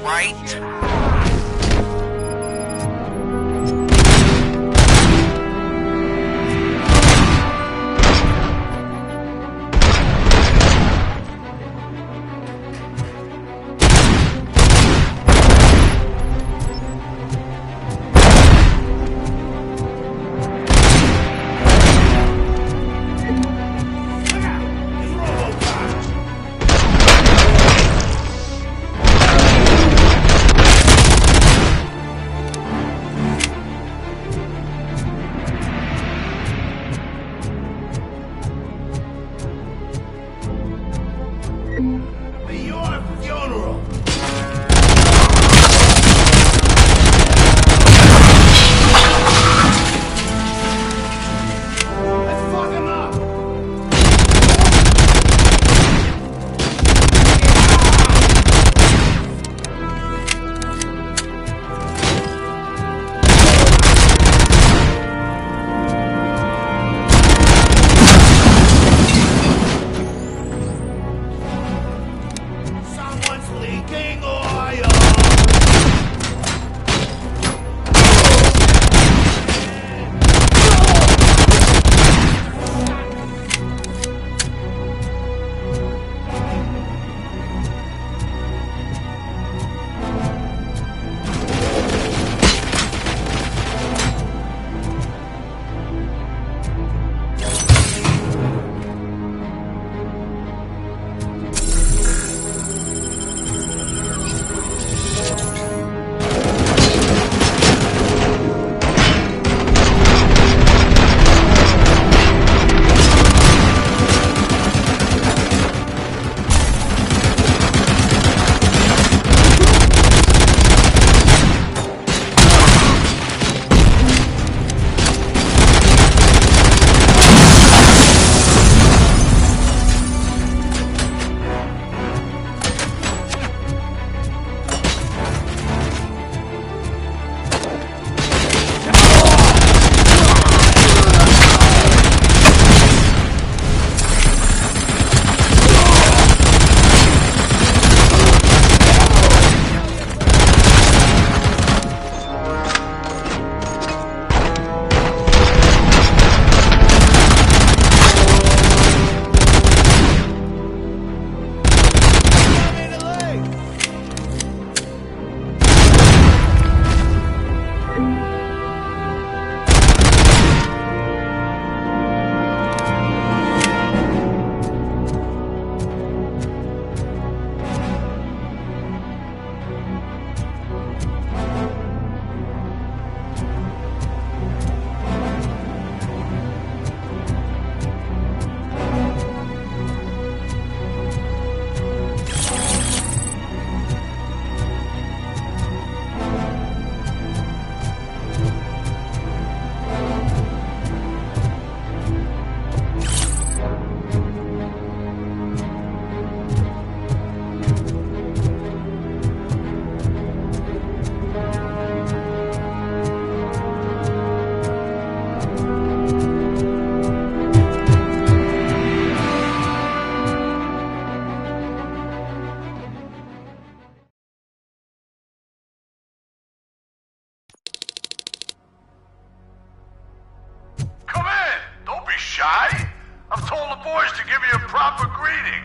Right? shy? I've told the boys to give you a proper greeting.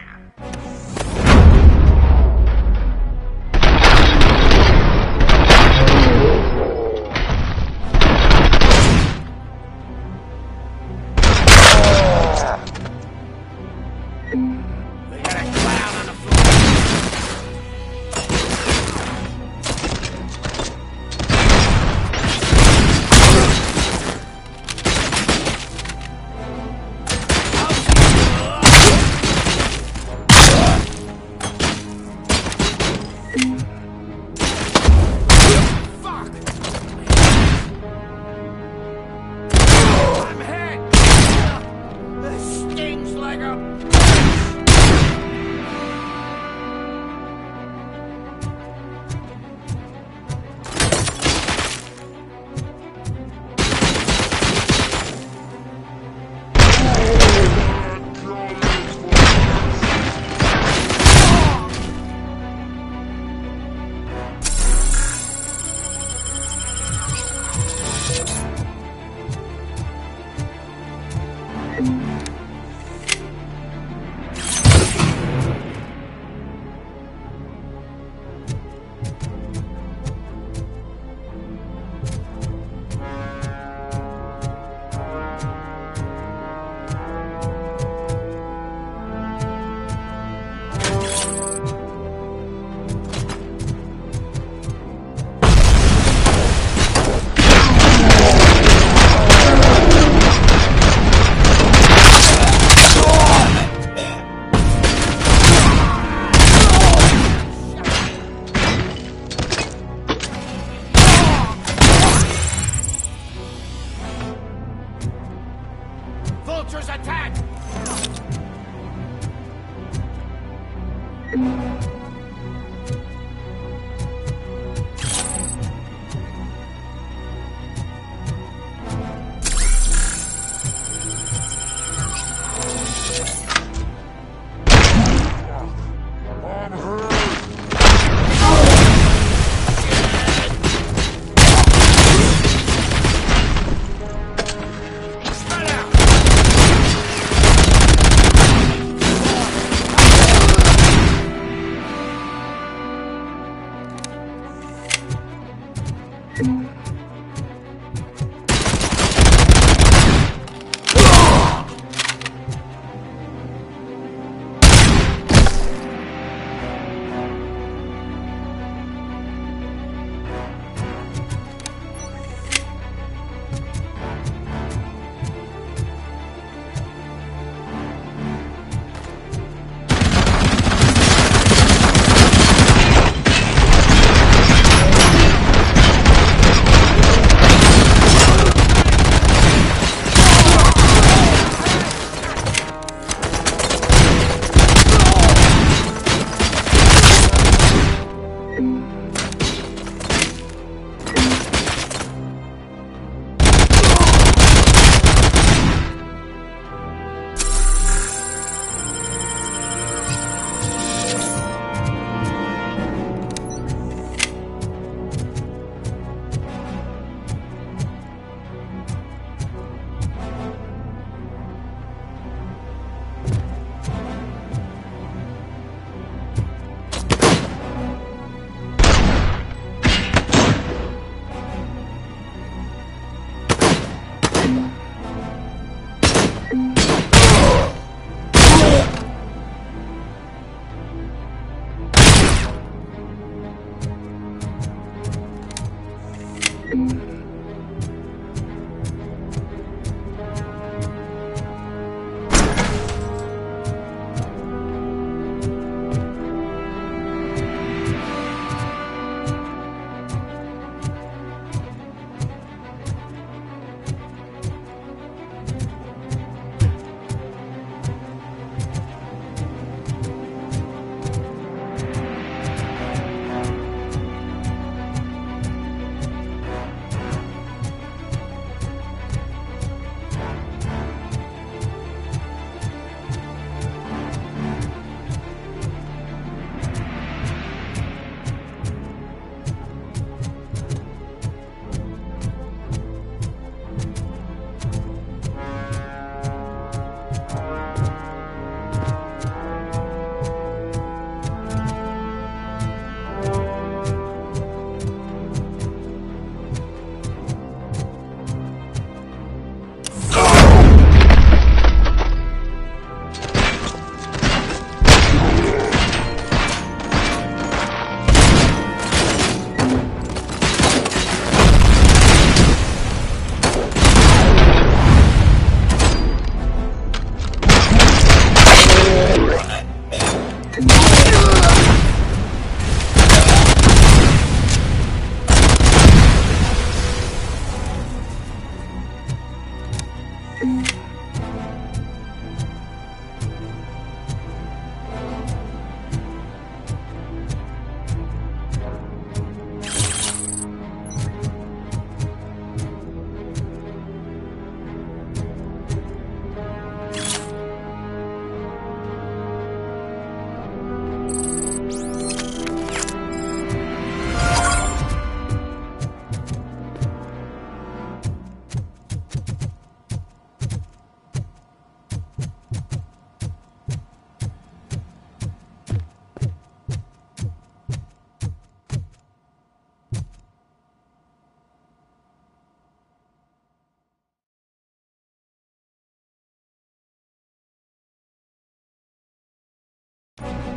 Vultures attack!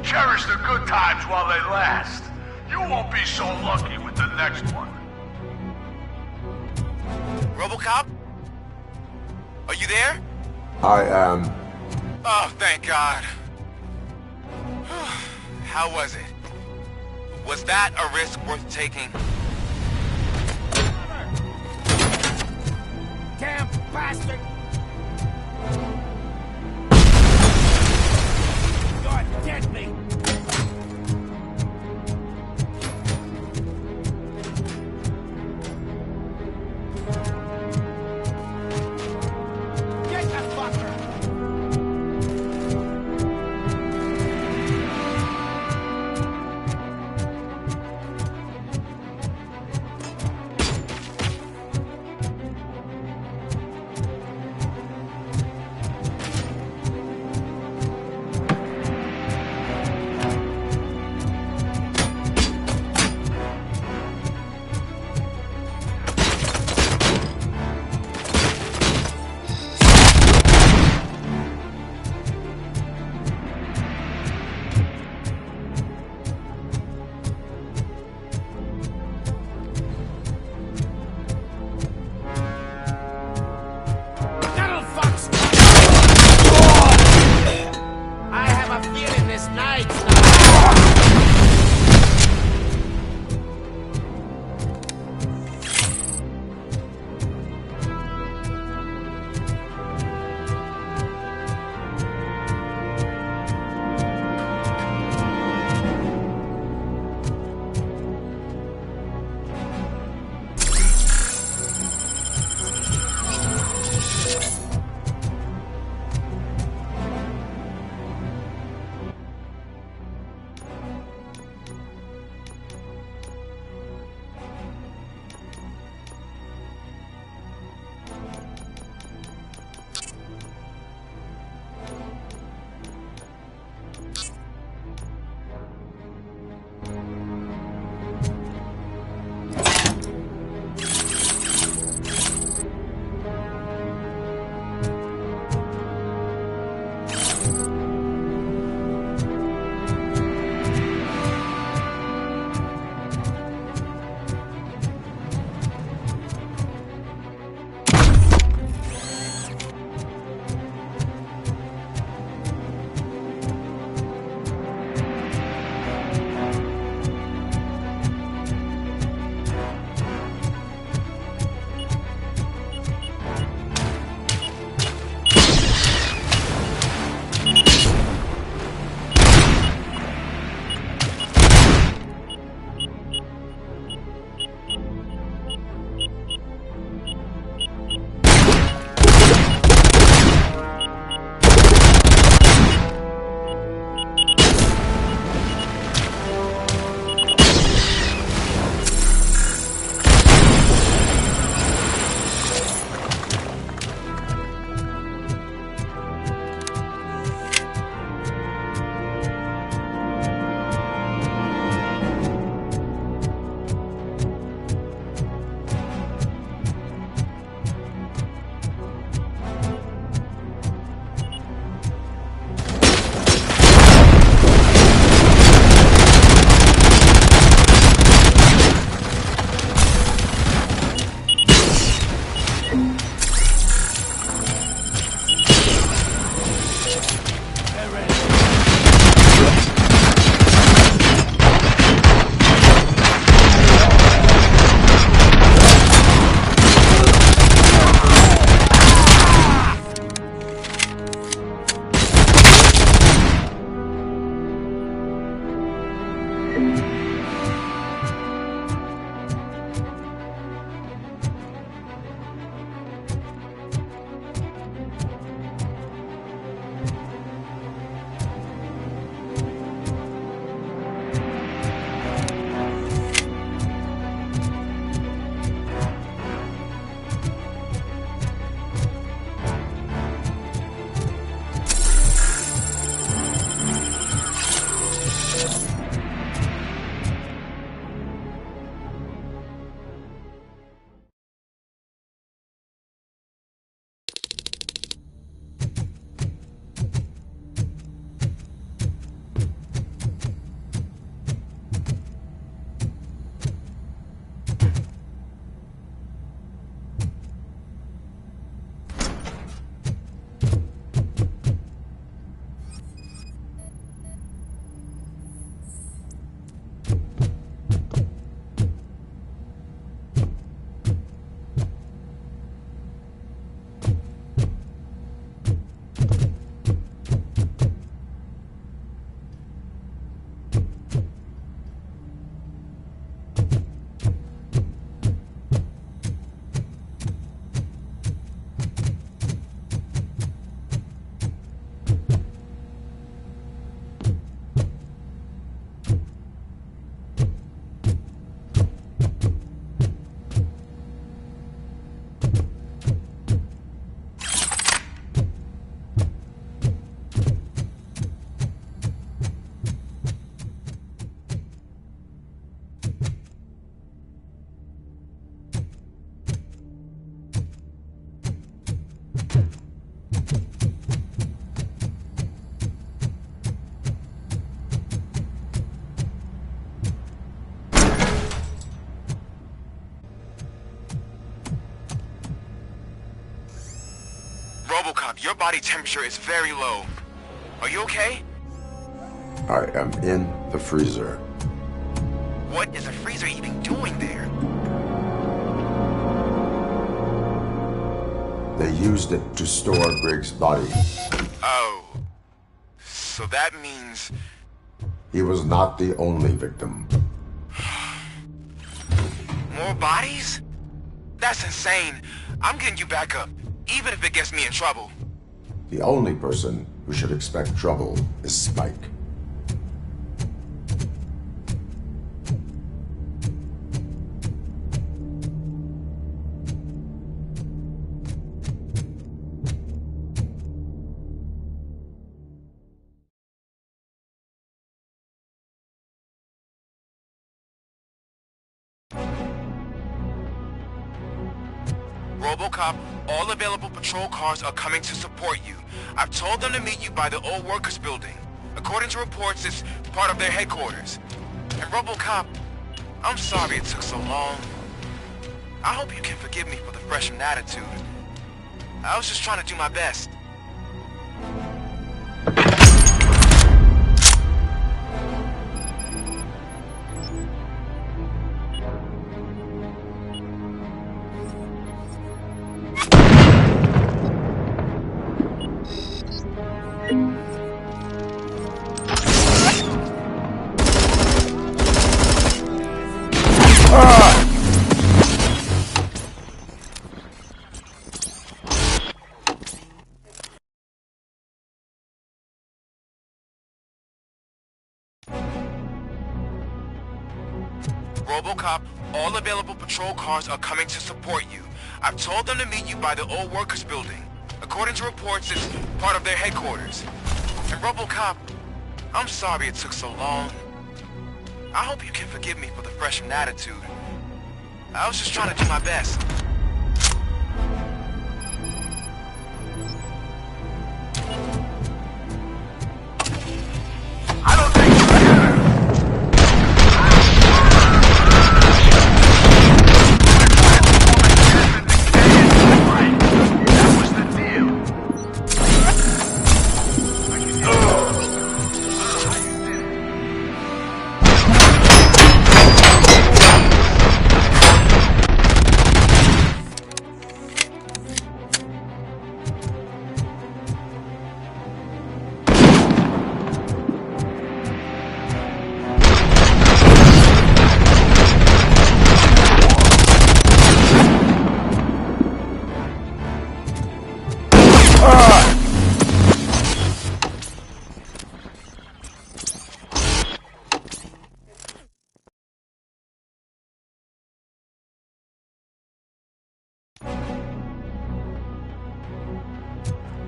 Cherish the good times while they last. You won't be so lucky with the next one. Robocop? Are you there? I am. Oh, thank God. How was it? Was that a risk worth taking? Damn bastard! God, dead me! Get that fucker! Robocop, your body temperature is very low. Are you okay? I am in the freezer. What is a freezer even doing there? They used it to store Briggs' body. Oh. So that means... He was not the only victim. More bodies? That's insane. I'm getting you back up, even if it gets me in trouble. The only person who should expect trouble is Spike. Robocop, all available patrol cars are coming to support you. I've told them to meet you by the old workers building. According to reports, it's part of their headquarters. And Robocop, I'm sorry it took so long. I hope you can forgive me for the freshman attitude. I was just trying to do my best. Robocop, all available patrol cars are coming to support you. I've told them to meet you by the old workers building. According to reports, it's part of their headquarters. And Robocop, I'm sorry it took so long. I hope you can forgive me for the freshman attitude. I was just trying to do my best.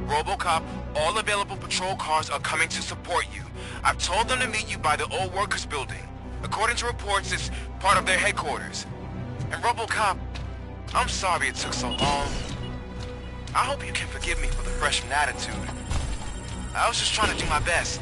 Robocop, all available patrol cars are coming to support you. I've told them to meet you by the old workers building. According to reports, it's part of their headquarters. And Robocop, I'm sorry it took so long. I hope you can forgive me for the freshman attitude. I was just trying to do my best.